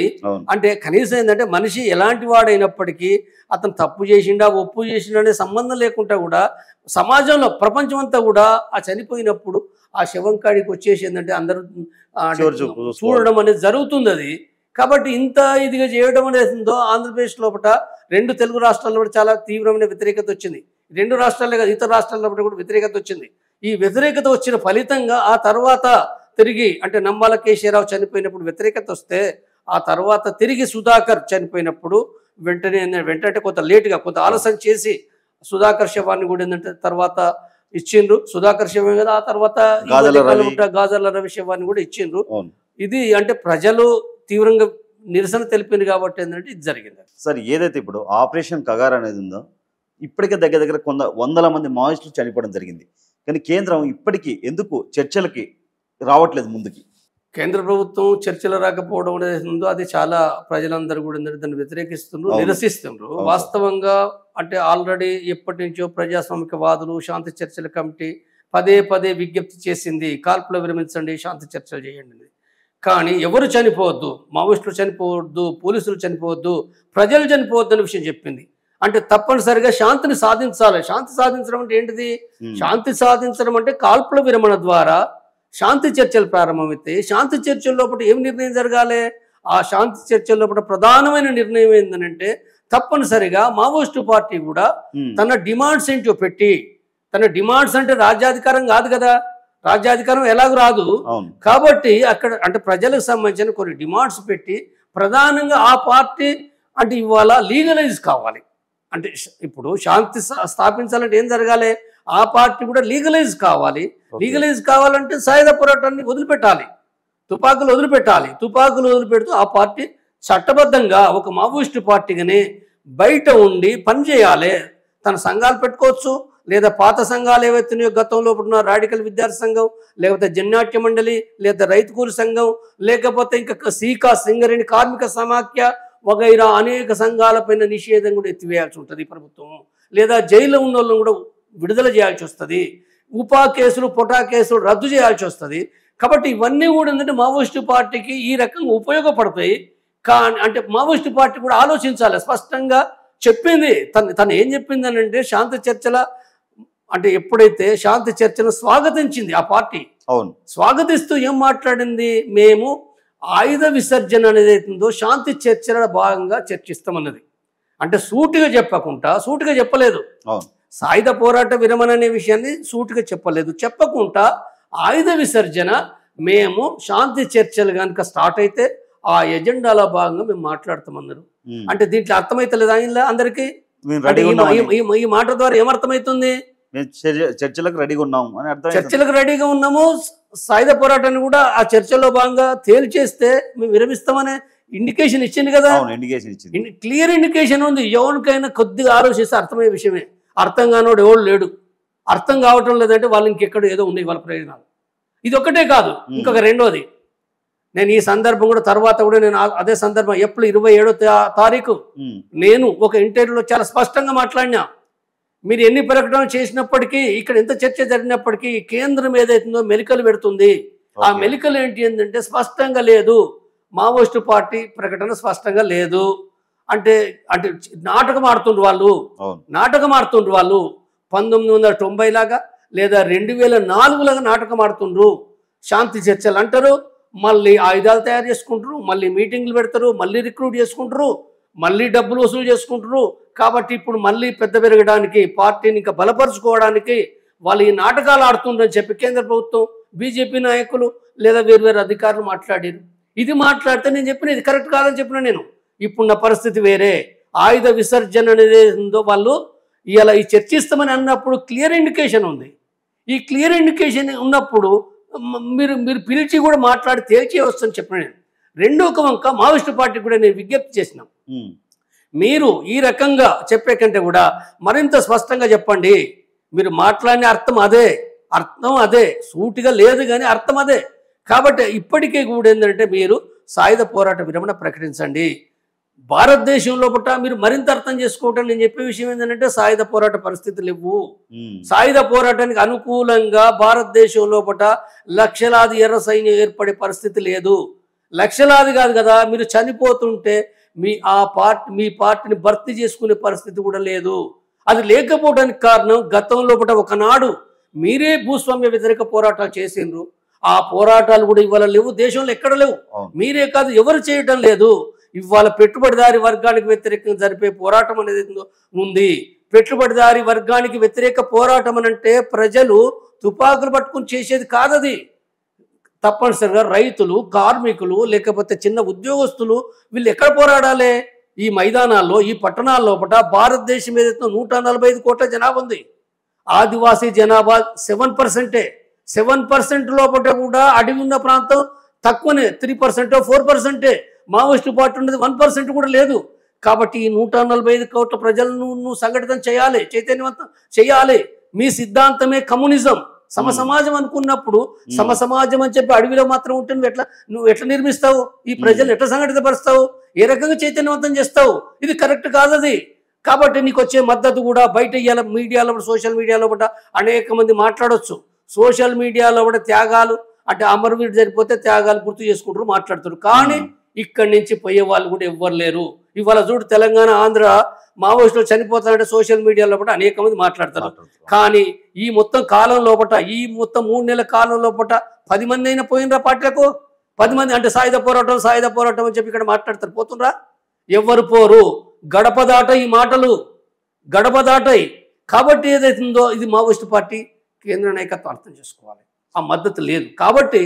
అంటే కనీసం ఏంటంటే మనిషి ఎలాంటి వాడైనప్పటికీ అతను తప్పు చేసిండా ఒప్పు చేసిండా అనే సంబంధం లేకుండా కూడా సమాజంలో ప్రపంచం అంతా కూడా ఆ చనిపోయినప్పుడు ఆ శవం కాడికి వచ్చేసి ఏంటంటే అందరూ చూడడం అనేది జరుగుతుంది. అది కాబట్టి ఇంత ఇదిగా చేయడం అనేది ఆంధ్రప్రదేశ్ లోపల 2 తెలుగు రాష్ట్రాల్లో కూడా చాలా తీవ్రమైన వ్యతిరేకత వచ్చింది. 2 రాష్ట్రాలే కాదు ఇతర రాష్ట్రాల్లో కూడా వ్యతిరేకత వచ్చింది. ఈ వ్యతిరేకత వచ్చిన ఫలితంగా ఆ తర్వాత తిరిగి అంటే నంబాల కేశవరావు చనిపోయినప్పుడు వ్యతిరేకత వస్తే ఆ తర్వాత తిరిగి సుధాకర్ చనిపోయినప్పుడు వెంటనే కొంత లేటుగా కొంత ఆలస్యం చేసి సుధాకర్ శవాన్ని కూడా ఏంటంటే తర్వాత ఇచ్చిండ్రు. సుధాకర్ శవం కదా, ఆ తర్వాత గాజల రవి శవాన్ని కూడా ఇచ్చిండ్రు. ఇది అంటే ప్రజలు తీవ్రంగా నిరసన తెలిపింది కాబట్టి ఏంటంటే ఇది జరిగింది. సార్ ఏదైతే ఇప్పుడు ఆపరేషన్ కగార్ అనేది ఉందో ఇప్పటికే దగ్గర వందల మంది మావోయిస్టులు చనిపోవడం జరిగింది. కానీ కేంద్రం ఇప్పటికీ ఎందుకు చర్చలకి రావట్లేదు ముందుకి? కేంద్ర ప్రభుత్వం చర్చలు రాకపోవడం అనేది ఉందో అది చాలా ప్రజలందరూ కూడా దాన్ని వ్యతిరేకిస్తున్నారు, నిరసిస్తున్నారు. వాస్తవంగా అంటే ఆల్రెడీ ఎప్పటి నుంచో ప్రజాస్వామికవాదులు శాంతి చర్చల కమిటీ పదే విజ్ఞప్తి చేసింది, కాల్పులు విరమించండి, శాంతి చర్చలు చేయండి. కానీ ఎవరు చనిపోవద్దు, మావోయిస్టులు చనిపోవద్దు, పోలీసులు చనిపోవద్దు, ప్రజలు చనిపోవద్దు అనే విషయం చెప్పింది. అంటే తప్పనిసరిగా శాంతిని సాధించాలి. శాంతి సాధించడం అంటే ఏంటిది? శాంతి సాధించడం అంటే కాల్పుల విరమణ ద్వారా శాంతి చర్చలు ప్రారంభమైతే శాంతి చర్చల లోపల ఏం నిర్ణయం జరగాలి? ఆ శాంతి చర్చల లోపల ప్రధానమైన నిర్ణయం ఏంటంటే తప్పనిసరిగా మావోయిస్టు పార్టీ కూడా తన డిమాండ్స్ ఏంటో పెట్టి, తన డిమాండ్స్ అంటే రాజ్యాధికారం కాదు కదా, రాజ్యాధికారం ఎలాగూ రాదు కాబట్టి అక్కడ అంటే ప్రజలకు సంబంధించిన కొన్ని డిమాండ్స్ పెట్టి ప్రధానంగా ఆ పార్టీ అంటే ఇవాళ లీగలైజ్ కావాలి. అంటే ఇప్పుడు శాంతి స్థాపించాలంటే ఏం జరగాలి? ఆ పార్టీ కూడా లీగలైజ్ కావాలి. లీగలైజ్ కావాలంటే సాయుధ పోరాటాన్ని వదిలిపెట్టాలి, తుపాకులు వదిలిపెడుతూ ఆ పార్టీ చట్టబద్ధంగా ఒక మావోయిస్టు పార్టీగానే బయట ఉండి పనిచేయాలి. తన సంఘాలు పెట్టుకోవచ్చు, లేదా పాత సంఘాలు ఏవైతున్నాయో గతంలో ఉన్న రాడికల్ విద్యార్థి సంఘం, లేకపోతే జన్నాట్య మండలి, లేదా రైతు కూలి సంఘం, లేకపోతే ఇంకా సీకా సింగరేణి కార్మిక సమాఖ్య వగైరా అనేక సంఘాలపైన నిషేధం కూడా ఎత్తివేయాల్సి ఉంటుంది ప్రభుత్వం. లేదా జైల్లో ఉన్న వాళ్ళని కూడా విడుదల చేయాల్సి వస్తుంది. ఉపా కేసులు పొటా కేసులు రద్దు చేయాల్సి వస్తుంది. కాబట్టి ఇవన్నీ కూడా ఏంటంటే మావోయిస్టు పార్టీకి ఈ రకంగా ఉపయోగపడతాయి. కానీ అంటే మావోయిస్టు పార్టీ కూడా ఆలోచించాలి. స్పష్టంగా చెప్పింది, తను ఏం చెప్పింది అని అంటే శాంతి చర్చల అంటే ఎప్పుడైతే శాంతి చర్చను స్వాగతించింది ఆ పార్టీ, స్వాగతిస్తూ ఏం మాట్లాడింది? మేము ఆయుధ విసర్జన అనేది అవుతుందో శాంతి చర్చల భాగంగా చర్చిస్తామన్నది. అంటే సూటిగా చెప్పలేదు, సాయుధ పోరాట విరమణ అనే విషయాన్ని సూటిగా చెప్పకుండా ఆయుధ విసర్జన మేము శాంతి చర్చలు కనుక స్టార్ట్ అయితే ఆ ఎజెండాల భాగంగా మేము మాట్లాడతామన్నారు. అంటే దీంట్లో అర్థమైతలేదు అందరికీ. ఈ మాట ద్వారా ఏమర్థమవుతుంది? మేము చర్చలకు రెడీగా ఉన్నాము అని అర్థం. చర్చలకు రెడీగా ఉన్నాము, సాయుధ పోరాటాన్ని కూడా ఆ చర్చలో భాగంగా తేల్చేస్తే మేము విరమిస్తామనే ఇండికేషన్ ఇచ్చింది కదా. ఇండికేషన్ ఇచ్చింది, క్లియర్ ఇండికేషన్ ఉంది. ఎవరికైనా కొద్దిగా ఆలోచిస్తే అర్థమయ్యే విషయమే. అర్థం కానోడు ఎవడు లేడు. అర్థం కావటం లేదంటే వాళ్ళు ఇంకెక్కడ ఏదో ఉన్నాయి వాళ్ళ ప్రయోజనాలు. ఇది ఒక్కటే కాదు, ఇంకొక రెండోది. నేను ఈ సందర్భం కూడా తర్వాత కూడా నేను అదే సందర్భం ఏప్రిల్ 27వ తారీఖు నేను ఒక ఇంటర్వ్యూలో చాలా స్పష్టంగా మాట్లాడినా. మీరు ఎన్ని ప్రకటనలు చేసినప్పటికీ, ఇక్కడ ఎంత చర్చ జరిగినప్పటికీ కేంద్రం ఏదైతుందో మెలికలు పెడుతుంది. ఆ మెలికలు ఏంటి ఏంటంటే స్పష్టంగా లేదు. మావోయిస్టు పార్టీ ప్రకటన స్పష్టంగా లేదు. అంటే అంటే నాటకం ఆడుతుండ్రు వాళ్ళు, నాటకం ఆడుతుండ్రు వాళ్ళు. 1990 లాగా లేదా 2004 లాగా నాటకం ఆడుతుండ్రు. శాంతి చర్చలు అంటారు, మళ్ళీ ఆయుధాలు తయారు చేసుకుంటారు, మళ్ళీ మీటింగ్లు పెడతారు, మళ్ళీ రిక్రూట్ చేసుకుంటారు, మళ్ళీ డబ్బులు వసూలు చేసుకుంటారు. కాబట్టి ఇప్పుడు మళ్ళీ పెద్ద పెరగడానికి, పార్టీని ఇంకా బలపరుచుకోవడానికి వాళ్ళు ఈ నాటకాలు ఆడుతుండ్రని చెప్పి కేంద్ర ప్రభుత్వం, బీజేపీ నాయకులు లేదా వేరు అధికారులు మాట్లాడారు. ఇది మాట్లాడితే నేను చెప్పిన ఇది కరెక్ట్ కాదని చెప్పిన నేను. ఇప్పుడున్న పరిస్థితి వేరే. ఆయుధ విసర్జన అనేది ఉందో వాళ్ళు ఇలా ఈ చర్చిస్తామని అన్నప్పుడు క్లియర్ ఇండికేషన్ ఉంది. ఈ క్లియర్ ఇండికేషన్ ఉన్నప్పుడు మీరు పిలిచి కూడా మాట్లాడి తేల్చేయవచ్చని చెప్పిన నేను. రెండో ఒక వంక మావోయిస్టు పార్టీ కూడా నేను విజ్ఞప్తి చేసినాం, మీరు ఈ రకంగా చెప్పే కంటే కూడా మరింత స్పష్టంగా చెప్పండి. మీరు మాట్లాడిన అర్థం అదే, సూటిగా లేదు కానీ అర్థం అదే. కాబట్టి ఇప్పటికే కూడా ఏంటంటే మీరు సాయుధ పోరాట విరమణ ప్రకటించండి. భారతదేశంలో పుట్ట మీరు మరింత అర్థం చేసుకోవటం నేను చెప్పే విషయం ఏంటంటే సాయుధ పోరాట పరిస్థితులు ఇవ్వు. సాయుధ పోరాటానికి అనుకూలంగా భారతదేశంలో పుట్ట లక్షలాది ఎర్ర సైన్యం ఏర్పడే పరిస్థితి లేదు. లక్షలాది కాదు కదా, మీరు చనిపోతుంటే మీ పార్టీని భర్తీ చేసుకునే పరిస్థితి కూడా లేదు. అది లేకపోవడానికి కారణం గతంలో పుట్ట ఒకనాడు మీరే భూస్వామ్య వ్యతిరేక పోరాటాలు చేసిండ్రు. ఆ పోరాటాలు కూడా ఇవాళ లేవు, దేశంలో ఎక్కడ లేవు. మీరే కాదు ఎవరు చేయటం లేదు. ఇవాళ పెట్టుబడిదారి వర్గానికి వ్యతిరేకంగా జరిపే పోరాటం అనేది ఉంది. పెట్టుబడిదారి వర్గానికి వ్యతిరేక పోరాటం అనంటే ప్రజలు తుపాకులు పట్టుకుని చేసేది కాదది. తప్పనిసరిగా రైతులు, కార్మికులు, లేకపోతే చిన్న ఉద్యోగస్తులు వీళ్ళు ఎక్కడ పోరాడాలి? ఈ మైదానాల్లో, ఈ పట్టణాల్లో పట భారతదేశం ఏదైతే 145 కోట్ల జనాభా ఉంది. ఆదివాసీ జనాభా 7%. 7% లోపల కూడా అడవి ఉన్న ప్రాంతం తక్కువనే, 3% 4%. మావోయిస్టు పార్టీ ఉన్నది 1% కూడా లేదు. కాబట్టి ఈ 145 కోట్ల ప్రజలను నువ్వు సంఘటితం చేయాలి, చైతన్యవంతం చేయాలి. మీ సిద్ధాంతమే కమ్యూనిజం. సమసమాజం అనుకున్నప్పుడు సమసమాజం అని చెప్పి అడవిలో మాత్రం ఉంటే నువ్వు ఎట్లా నిర్మిస్తావు? ఈ ప్రజలు ఎట్లా సంఘటితపరుస్తావు? ఏ రకంగా చైతన్యవంతం చేస్తావు? ఇది కరెక్ట్ కాదది. కాబట్టి నీకు వచ్చే మద్దతు కూడా బయట ఇయ్యాల, మీడియాలో, సోషల్ మీడియాలో కూడా అనేక మంది మాట్లాడవచ్చు. సోషల్ మీడియాలో కూడా త్యాగాలు అంటే అమరవీరు జరిపోతే త్యాగాలు గుర్తు చేసుకుంటారు, మాట్లాడుతారు. కానీ ఇక్కడి నుంచి పోయే వాళ్ళు కూడా ఎవ్వరు లేరు. ఇవాళ చూడు, తెలంగాణ, ఆంధ్ర మావోయిస్టులు చనిపోతారంటే సోషల్ మీడియాలో కూడా అనేక మంది మాట్లాడతారు. కానీ ఈ మొత్తం కాలం లోపట, ఈ మొత్తం 3 నెలల కాలం లోపట 10 మంది అయినా పోయినరా పార్టీలకు? 10 మంది అంటే సాయుధ పోరాటం అని చెప్పి ఇక్కడ మాట్లాడతారు, పోతుండ్రా? ఎవ్వరు పోరు. గడప దాటాయి ఈ మాటలు, గడప దాటాయి. కాబట్టి ఏదైతుందో ఇది మావోయిస్టు పార్టీ కేంద్ర నాయకత్వం అర్థం చేసుకోవాలి. ఆ మద్దతు లేదు. కాబట్టి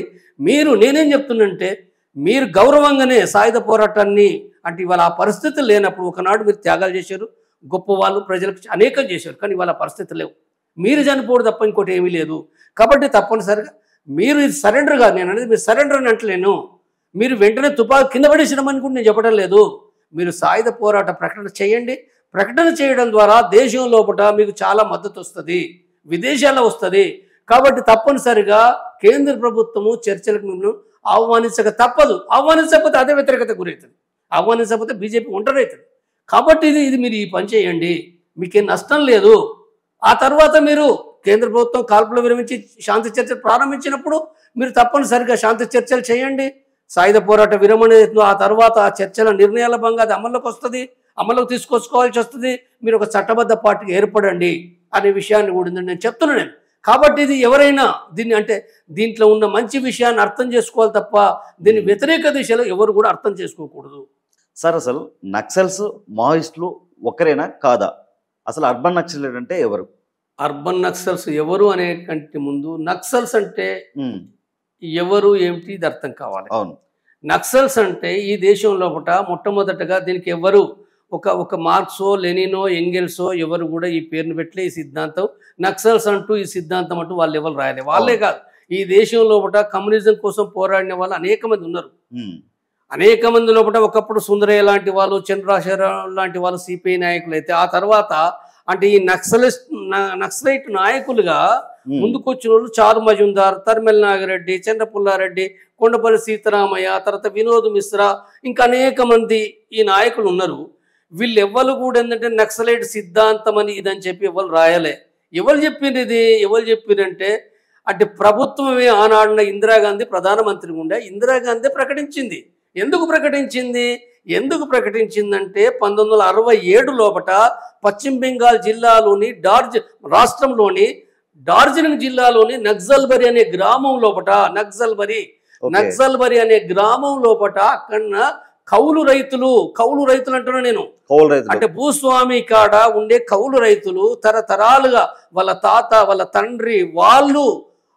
నేనేం చెప్తున్నంటే, మీరు గౌరవంగానే సాయుధ పోరాటాన్ని అంటే ఇవాళ ఆ పరిస్థితులు లేనప్పుడు, ఒకనాడు మీరు త్యాగాలు చేశారు, గొప్ప వాళ్ళు ప్రజలకు అనేకం చేశారు. కానీ ఇవాళ పరిస్థితులు లేవు. మీరు చనిపోవడం తప్ప ఇంకోటి ఏమీ లేదు. కాబట్టి తప్పనిసరిగా మీరు ఇది సరెండర్ కాదు, నేను అనేది మీరు సరెండర్ అని అంటలేను. మీరు వెంటనే తుపాకు కింద పడేసినామని కూడా నేను చెప్పడం లేదు. మీరు సాయుధ పోరాట ప్రకటన చేయండి. ప్రకటన చేయడం ద్వారా దేశం లోపల మీకు చాలా మద్దతు వస్తుంది, విదేశాల్లో వస్తుంది. కాబట్టి తప్పనిసరిగా కేంద్ర ప్రభుత్వము చర్చలకు మిమ్మల్ని ఆహ్వానించక తప్పదు. ఆహ్వానించకపోతే అదే వ్యతిరేకత గురవుతుంది. ఆహ్వానించకపోతే బీజేపీ ఒంటరవుతుంది. కాబట్టి ఇది మీరు ఈ పని చేయండి, మీకేం నష్టం లేదు. ఆ తర్వాత మీరు కేంద్ర ప్రభుత్వం కాల్పులు విరమించి శాంతి చర్చలు ప్రారంభించినప్పుడు మీరు తప్పనిసరిగా శాంతి చర్చలు చేయండి. సాయుధ పోరాట విరమణ, ఆ తర్వాత ఆ చర్చల నిర్ణయాల భంగా అది అమల్లోకి వస్తుంది, అమల్లోకి తీసుకొచ్చుకోవాల్సి వస్తుంది. మీరు ఒక చట్టబద్ధ పార్టీకి ఏర్పడండి అనే విషయాన్ని కూడా నేను చెప్తున్నాను. కాబట్టి ఇది ఎవరైనా దీన్ని అంటే దీంట్లో ఉన్న మంచి విషయాన్ని అర్థం చేసుకోవాలి తప్ప దీని వ్యతిరేక దిశలో ఎవరు కూడా అర్థం చేసుకోకూడదు. సార్, అసలు నక్సల్స్ మావోయిస్టులు ఒకరేనా కాదా? అసలు అర్బన్ నక్సలైట్ అంటే ఎవరు? అర్బన్ నక్సల్స్ ఎవరు అనే కంటే ముందు నక్సల్స్ అంటే ఎవరు ఏమిటి ఇది అర్థం కావాలి. అవును, నక్సల్స్ అంటే ఈ దేశంలో మొట్టమొదటగా దీనికి ఎవరు ఒక మార్క్సో లెనినో ఎంగెల్సో ఎవరు కూడా ఈ పేరును పెట్టలే. ఈ సిద్ధాంతం నక్సల్స్ అంటూ ఈ సిద్ధాంతం అంటూ వాళ్ళు ఎవరు రాయలే. వాళ్ళే కాదు, ఈ దేశం లోపల కమ్యూనిజం కోసం పోరాడిన వాళ్ళు అనేక మంది ఉన్నారు. అనేక మంది లోపల ఒకప్పుడు సుందరయ్య లాంటి వాళ్ళు, చంద్రశేఖరరావు లాంటి వాళ్ళు సిపిఐ నాయకులు అయితే, ఆ తర్వాత అంటే ఈ నక్సలైట్ నాయకులుగా ముందుకొచ్చిన వాళ్ళు చారు మజుందార్, తర్మెల్ నాగిరెడ్డి, చంద్రపుల్లారెడ్డి, కొండపల్లి సీతారామయ్య, తర్వాత వినోద్ మిశ్రా, ఇంకా అనేక మంది ఈ నాయకులు ఉన్నారు. వీళ్ళు ఎవ్వరు కూడా ఏంటంటే నక్సలైట్ సిద్ధాంతం అని ఇదని చెప్పి ఎవరు రాయలే. ఎవరు చెప్పింది ఇది? ఎవరు చెప్పిందంటే అంటే ప్రభుత్వమే ఆనాడున ఇందిరాగాంధీ ప్రధానమంత్రి ఉండే, ఇందిరాగాంధీ ప్రకటించింది. ఎందుకు ప్రకటించిందంటే 1967 లోపట పశ్చిమ బెంగాల్ జిల్లాలోని రాష్ట్రంలోని డార్జిలింగ్ జిల్లాలోని నక్సల్బరి అనే గ్రామం లోపట నక్సల్బరి అనే గ్రామం లోపట అక్కడ కౌలు రైతులు అంటున్నా నేను, అంటే భూస్వామి కాడ ఉండే కౌలు రైతులు తరతరాలుగా వాళ్ళ తాత వాళ్ళ తండ్రి వాళ్ళు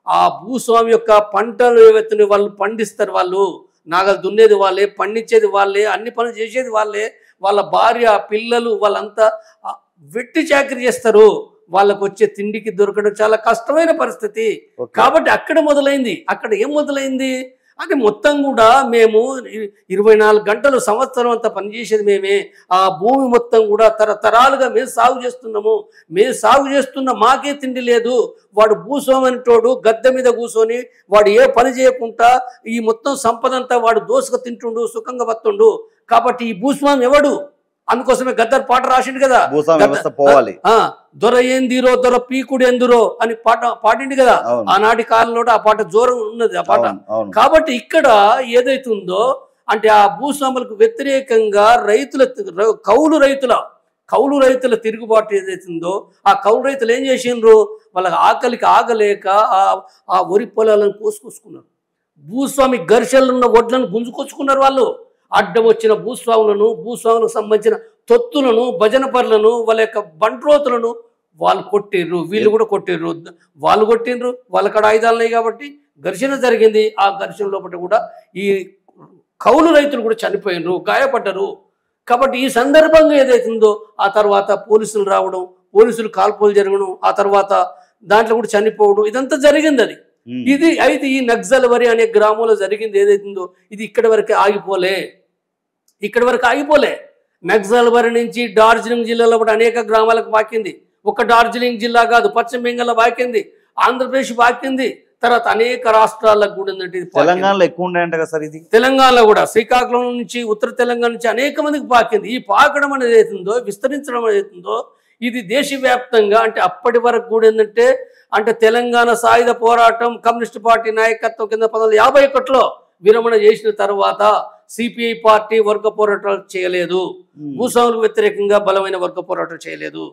ఆ భూస్వామి యొక్క పంటలు ఏవైతే వాళ్ళు పండిస్తారు, వాళ్ళు నాగలు దున్నేది వాళ్ళే, పండించేది వాళ్ళే, అన్ని పనులు చేసేది వాళ్ళే, వాళ్ళ భార్య పిల్లలు వాళ్ళంతా వెట్టి చాకరీ చేస్తారు. వాళ్ళకు వచ్చే తిండికి దొరకడం చాలా కష్టమైన పరిస్థితి. కాబట్టి అక్కడ ఏం మొదలైంది అంటే మొత్తం కూడా మేము 24 గంటలు సంవత్సరం అంతా పనిచేసేది మేమే. ఆ భూమి మొత్తం కూడా తరతరాలుగా మేము సాగు చేస్తున్నాము. మేము సాగు చేస్తున్న మాకే తిండి లేదు. వాడు భూస్వామి అనేటోడు గద్దె మీద కూర్చొని వాడు ఏ పని చేయకుండా ఈ మొత్తం సంపద అంతా వాడు దోసుకు తింటుండు, సుఖంగా బతుండు. కాబట్టి ఈ భూస్వామి ఎవడు? అందుకోసమే గద్దర్ పాట రాసిండు కదా, దొర ఏందిరో దొర పీకుడు ఎందురో అని పాటిండు కదా ఆనాటి కాలంలో. ఆ పాట జోరం ఉన్నది ఆ పాట. కాబట్టి ఇక్కడ ఏదైతే ఉందో అంటే ఆ భూస్వాములకు వ్యతిరేకంగా కౌలు రైతుల తిరుగుబాటు ఏదైతుందో ఆ కౌలు రైతులు ఏం చేసిండ్రు? వాళ్ళకి ఆకలికి ఆగలేక ఆ వరి పొలాలను కోసుకొచ్చుకున్నారు. భూస్వామి ఘర్షణలు ఉన్న వడ్లను గుంజుకొచ్చుకున్నారు. వాళ్ళు అడ్డం వచ్చిన భూస్వాములకు సంబంధించిన తొత్తులను, భజన పరులను, వాళ్ళ యొక్క బంట్రోతులను వాళ్ళు కొట్టిర్రు. వీళ్ళు కూడా కొట్టిర్రు. వాళ్ళు కొట్టిండ్రు, వాళ్ళక్కడ ఆయుధాలు ఉన్నాయి కాబట్టి ఘర్షణ జరిగింది. ఆ ఘర్షణ లోపల కూడా ఈ కౌలు రైతులు కూడా చనిపోయినరు, గాయపడ్డరు. కాబట్టి ఈ సందర్భంగా ఏదైతుందో ఆ తర్వాత పోలీసులు రావడం, పోలీసులు కాల్పులు జరగడం, ఆ తర్వాత దాంట్లో కూడా చనిపోవడం, ఇదంతా జరిగింది. ఇది అయితే ఈ నక్సల్బరి అనే గ్రామంలో జరిగింది ఏదైతుందో ఇది ఇక్కడి వరకు ఆగిపోలే. నక్సల్బరి నుంచి డార్జిలింగ్ జిల్లాలో కూడా అనేక గ్రామాలకు పాకింది. ఒక డార్జిలింగ్ జిల్లా కాదు, పశ్చిమ బెంగాల్లో పాకింది, ఆంధ్రప్రదేశ్ పాకింది, తర్వాత అనేక రాష్ట్రాలకు కూడా తెలంగాణలో ఎక్కువ ఉన్నాయంట కదా సార్. ఇది తెలంగాణలో కూడా శ్రీకాకుళం నుంచి ఉత్తర తెలంగాణ నుంచి అనేక మందికి పాకింది. ఈ పాకడం అనేది అవుతుందో, విస్తరించడం అనేది అవుతుందో ఇది దేశవ్యాప్తంగా అంటే అప్పటి వరకు కూడా ఏంటంటే అంటే తెలంగాణ సాయుధ పోరాటం కమ్యూనిస్ట్ పార్టీ నాయకత్వం కింద 1951లో విరమణ చేసిన తర్వాత సిపిఐ పార్టీ వర్గ పోరాటాలు చేయలేదు. భూస్వాములకు వ్యతిరేకంగా బలమైన వర్గ పోరాటం చేయలేదు.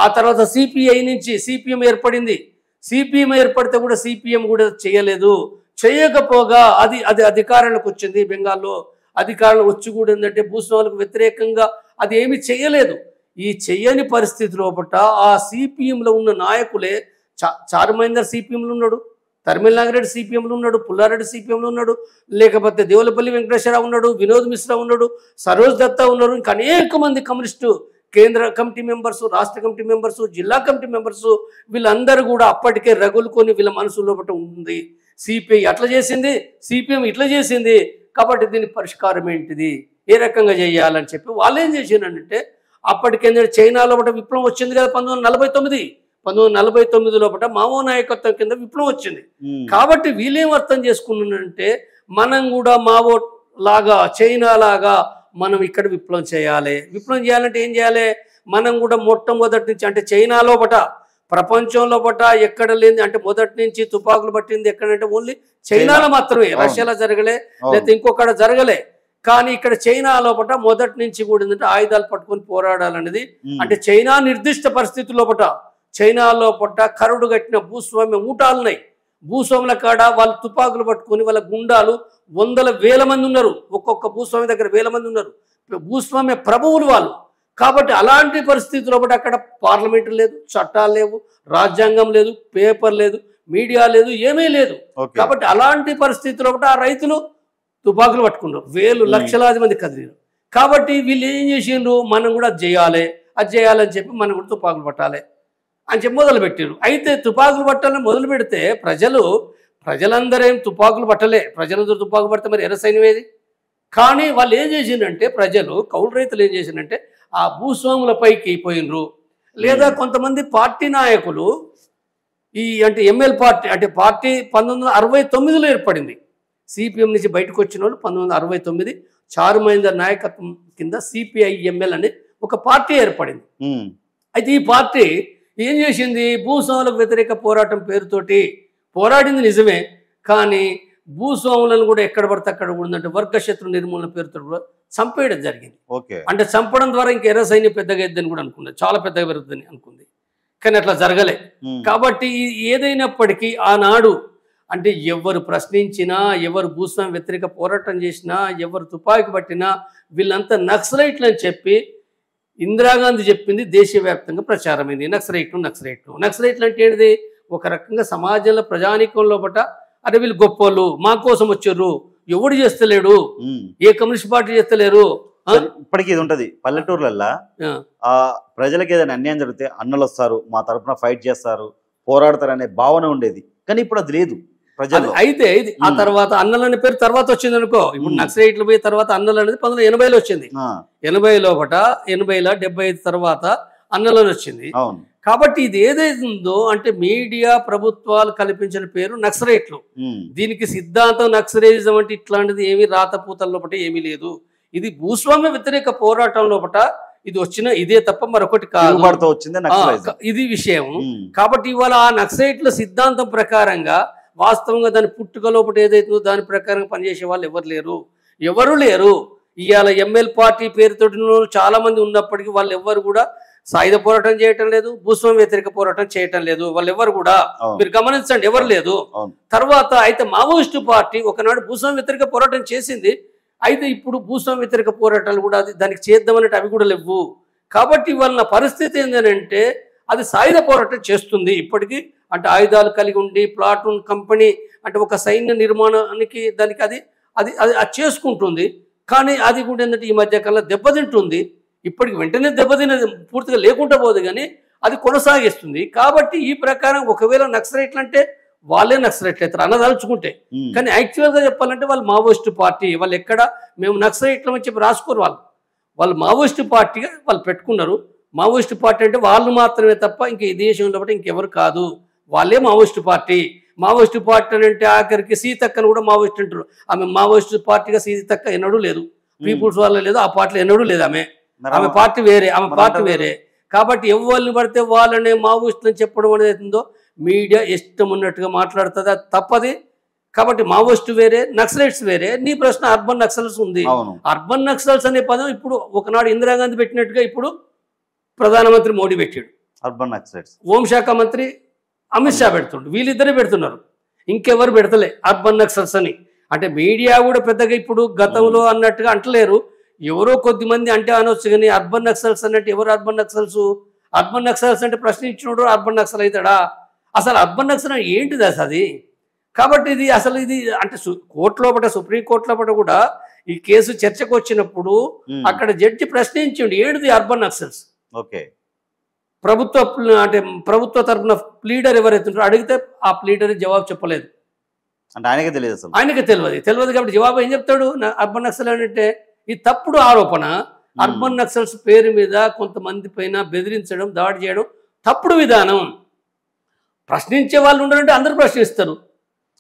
ఆ తర్వాత సిపిఐ నుంచి సిపిఎం ఏర్పడింది. సిపిఎం ఏర్పడితే కూడా సిపిఎం కూడా చేయలేదు. చేయకపోగా అది అధికారంలోకి వచ్చింది. బెంగాల్లో అధికారంలో వచ్చి కూడా ఏంటంటే భూస్వాములకు వ్యతిరేకంగా అది ఏమి చేయలేదు. ఈ చెయ్యని పరిస్థితి లోపల ఆ సిపిఎంలో ఉన్న నాయకులే చారుమహేందర్ సిపిఎంలో ఉన్నాడు, తర్మెల్ నాగిరెడ్డి సిపిఎంలో ఉన్నాడు, పుల్లారెడ్డి సిపిఎంలో ఉన్నాడు, లేకపోతే దేవులపల్లి వెంకటేశ్వరరావు ఉన్నాడు, వినోద్ మిశ్రా ఉన్నాడు, సరోజ్ దత్తా ఉన్నారు, ఇంకా అనేక మంది కమ్యూనిస్టు కేంద్ర కమిటీ మెంబర్సు, రాష్ట్ర కమిటీ మెంబర్సు, జిల్లా కమిటీ మెంబర్సు వీళ్ళందరూ కూడా అప్పటికే రగులుకొని వీళ్ళ మనసు లోపల ఉంది. సిపిఐ అట్లా చేసింది, సిపిఎం ఇట్లా చేసింది, కాబట్టి దీని పరిష్కారం ఏంటిది, ఏ రకంగా చేయాలని చెప్పి వాళ్ళు ఏం చేసిందంటే అప్పటికేంద్ర చైనా లోపల విప్లవం వచ్చింది కదా 1949 లోపల మావో నాయకత్వం కింద విప్లవం వచ్చింది. కాబట్టి వీళ్ళేం అర్థం చేసుకున్నారంటే మనం కూడా మావో లాగా చైనా లాగా మనం ఇక్కడ విప్లవం చేయాలంటే ఏం చేయాలి? మనం కూడా మొట్టమొదటి నుంచి అంటే చైనా లోపల ప్రపంచం లోపల ఎక్కడ లేని అంటే మొదటి నుంచి తుపాకులు పట్టింది ఎక్కడంటే ఓన్లీ చైనాలో మాత్రమే, రష్యాలో జరగలే, లేకపోతే ఇంకొకటి జరగలే. కానీ ఇక్కడ చైనా లోపల మొదటి నుంచి కూడా ఏంటంటే ఆయుధాలు పట్టుకొని పోరాడాలనేది అంటే చైనా నిర్దిష్ట పరిస్థితి లోపల చైనా లోపల కరుడు కట్టిన భూస్వామ్య ఊటాలున్నాయి. భూస్వాముల కాడ వాళ్ళు తుపాకులు పట్టుకొని వాళ్ళ గుండాలు 100,000 మంది ఉన్నారు. ఒక్కొక్క భూస్వామి దగ్గర 1000 మంది ఉన్నారు, భూస్వామ్య ప్రభువులు వాళ్ళు. కాబట్టి అలాంటి పరిస్థితుల్లో అక్కడ పార్లమెంటు లేదు, చట్టాలు లేవు, రాజ్యాంగం లేదు, పేపర్ లేదు, మీడియా లేదు, ఏమీ లేదు. కాబట్టి అలాంటి పరిస్థితుల్లో ఆ రైతులు తుపాకులు పట్టుకున్నారు, వేలు లక్షలాది మంది కదిలిరు. కాబట్టి వీళ్ళు ఏం చేసిండ్రు, మనం కూడా అది చేయాలని చెప్పి మనం కూడా తుపాకులు పట్టాలి అని చెప్పి మొదలుపెట్టారు. అయితే తుపాకులు పట్టాలని మొదలు పెడితే ప్రజలందరూ తుపాకులు పట్టలే. ప్రజలందరూ తుపాకులు పడితే మరి ఎర్ర సైన్యం ఏది? కానీ వాళ్ళు ఏం చేసిందంటే, కౌలు రైతులు ఏం చేసిందంటే ఆ భూస్వాములపైకి పోయినరు. లేదా కొంతమంది పార్టీ నాయకులు అంటే ఎంఎల్ పార్టీ, అంటే పార్టీ 1969లో ఏర్పడింది. సిపిఎం నుంచి బయటకు వచ్చిన వాళ్ళు 1969 చారు మహేందర్ నాయకత్వం కింద సిపిఐఎంఎల్ అనే ఒక పార్టీ ఏర్పడింది. అయితే ఈ పార్టీ ఏం చేసింది, భూస్వాములకు వ్యతిరేక పోరాటం పేరుతోటి పోరాడింది నిజమే, కానీ భూస్వాములను కూడా ఎక్కడ పడితే అక్కడ ఉందంటే వర్గశత్రు నిర్మూలన పేరుతో కూడా చంపేయడం జరిగింది. అంటే చంపడం ద్వారా ఇంక ఎర్ర సైన్యం పెద్దగా ఎద్దని కూడా అనుకుంది, చాలా పెద్దగా పెరుగుతుందని అనుకుంది, కానీ అట్లా జరగలే. కాబట్టి ఏదైనప్పటికీ ఆనాడు అంటే ఎవరు ప్రశ్నించినా, ఎవరు భూస్వామి వ్యతిరేక పోరాటం చేసినా, ఎవరు తుపాకీ పట్టినా వీళ్ళంతా నక్సలైట్లు అని చెప్పి ఇందిరాగాంధీ చెప్పింది దేశవ్యాప్తంగా ప్రచారమైంది. నక్సలైట్లు అంటే ఏంటిది, ఒక రకంగా సమాజంలో ప్రజానీకం లోపట అరే వీళ్ళు గొప్పోళ్ళు, మా కోసం వచ్చారు, ఎవడు చేస్తలేడు, ఏ కమ్యూనిస్ట్ పార్టీ చేస్తలేరు. ఇప్పటికీ ఇది ఉంటది పల్లెటూర్లల్లా, ప్రజలకు ఏదైనా అన్యాయం జరిగితే అన్నలు వస్తారు, మా తరఫున ఫైట్ చేస్తారు, పోరాడతారు అనే భావన ఉండేది. కానీ ఇప్పుడు అది లేదు ప్రజలు. అయితే ఇది ఆ తర్వాత అన్నలనే పేరు తర్వాత వచ్చింది అనుకో. ఇప్పుడు నక్సలైట్లు పోయి తర్వాత అన్నలు అనేది 1980లో వచ్చింది. 80 లోపట 80 75 తర్వాత అన్నలని వచ్చింది. కాబట్టి ఇది ఏదైతే ఉందో అంటే మీడియా ప్రభుత్వాలు కల్పించిన పేరు నక్సలైట్లు. దీనికి సిద్ధాంతం నక్సలిజం అంటే ఇట్లాంటిది ఏమి రాతపూతల లోపట ఏమీ లేదు. ఇది భూస్వామ్య వ్యతిరేక పోరాటం లోపట ఇది వచ్చిన ఇదే తప్ప మరొకటి కాదు, ఇది విషయం. కాబట్టి ఇవాళ ఆ నక్సలైట్ల సిద్ధాంతం ప్రకారంగా వాస్తవంగా దాని పుట్టుక లోపల ఏదైతుందో దాని ప్రకారం పనిచేసే వాళ్ళు ఎవరు లేరు. ఇవాళ ఎంఎల్ పార్టీ పేరుతో చాలా మంది ఉన్నప్పటికీ వాళ్ళు ఎవరు కూడా సాయుధ పోరాటం చేయటం లేదు, భూస్వామ్య వ్యతిరేక పోరాటం చేయటం లేదు, వాళ్ళు ఎవరు కూడా. మీరు గమనించండి, ఎవరు లేదు. తర్వాత అయితే మావోయిస్టు పార్టీ ఒకనాడు భూస్వామ్య వ్యతిరేక పోరాటం చేసింది. అయితే ఇప్పుడు భూస్వామ్య వ్యతిరేక పోరాటాలు కూడా దానికి చేద్దామన్నట్టు అవి కూడా లేవు. కాబట్టి వాళ్ళ పరిస్థితి ఏంటంటే అది సాయుధ పోరాటం చేస్తుంది ఇప్పటికీ. అంటే ఆయుధాలు కలిగి ఉండి ప్లాటూన్ కంపెనీ అంటే ఒక సైన్య నిర్మాణానికి దానికి అది అది అది చేసుకుంటుంది. కానీ అది కూడా ఏంటంటే ఈ మధ్య కాలంలో దెబ్బతింటుంది. ఇప్పటికి వెంటనే దెబ్బతినేది పూర్తిగా లేకుండా పోదు, కానీ అది కొనసాగిస్తుంది. కాబట్టి ఈ ప్రకారం ఒకవేళ నక్సలైట్లు అంటే వాళ్ళే నక్సలైట్లు అవుతారు అన్నదలుచుకుంటే. కానీ యాక్చువల్గా చెప్పాలంటే వాళ్ళు మావోయిస్టు పార్టీ. వాళ్ళు ఎక్కడ మేము నక్సలైట్లు అని చెప్పి రాసుకోరు, వాళ్ళు మావోయిస్టు పార్టీగా వాళ్ళు పెట్టుకున్నారు. మావోయిస్టు పార్టీ అంటే వాళ్ళు మాత్రమే తప్ప ఇంక ఈ దేశంలో బట్టి ఇంకెవరు కాదు, వాళ్ళే మావోయిస్టు పార్టీ. మావోయిస్టు పార్టీ అంటే ఆఖరికి సీతక్కను కూడా మావోయిస్ట్ అంటారు. ఆమె మావోయిస్టు పార్టీగా సీతక్క ఎన్నడూ లేదు, పీపుల్స్ వాళ్ళ లేదు, ఆ పార్టీలో ఎన్నడూ లేదు. ఆమె పార్టీ వేరే. కాబట్టి ఎవరిని పడితే వాళ్ళనే మావోయిస్టులు అని చెప్పడం అనేది అవుతుందో మీడియా ఇష్టం ఉన్నట్టుగా మాట్లాడుతుంది, అది తప్పది. కాబట్టి మావోయిస్టు వేరే, నక్సలైట్స్ వేరే. నీ ప్రశ్న అర్బన్ నక్సల్స్ ఉంది. అర్బన్ నక్సల్స్ అనే పదం ఇప్పుడు ఒకనాడు ఇందిరాగాంధీ పెట్టినట్టుగా ఇప్పుడు ప్రధానమంత్రి మోడీ పెట్టాడు. అర్బన్ నక్సలైట్స్ హోంశాఖ మంత్రి అమిత్ షా పెడుతుండు, వీళ్ళిద్దరే పెడుతున్నారు, ఇంకెవరు పెడతలే అర్బన్ నక్సల్స్ అని. అంటే మీడియా కూడా పెద్దగా ఇప్పుడు గతంలో అన్నట్టుగా అంటలేరు, ఎవరో కొద్ది మంది అంటే అనొచ్చు. కానీ అర్బన్ నక్సల్స్ అన్నట్టు ఎవరు అర్బన్ నక్సల్స్? అర్బన్ నక్సల్స్ అంటే ప్రశ్నించినోడు అర్బన్ నక్సల్ అవుతాడా? అసలు అర్బన్ నక్సల్ ఏంటిది అది? కాబట్టి ఇది అంటే కోర్టు లోపల, సుప్రీంకోర్టు లోపల కూడా ఈ కేసు చర్చకు వచ్చినప్పుడు అక్కడ జడ్జి ప్రశ్నించండి ఏంటిది అర్బన్ నక్సల్స్. ప్రభుత్వ తరఫున ప్లీడర్ ఎవరైతే అడిగితే ఆ ప్లీడర్ జవాబు చెప్పలేదు, అంటే ఆయనకే తెలియదు. కాబట్టి జవాబు ఏం చెప్తాడు? అర్బన్ నక్సల్ అంటే ఇది తప్పుడు ఆరోపణ. అర్బన్ నక్సల్స్ పేరు మీద కొంతమంది పైన బెదిరించడం, దాడి చేయడం తప్పుడు విధానం. ప్రశ్నించే వాళ్ళు ఉండాలంటే అందరూ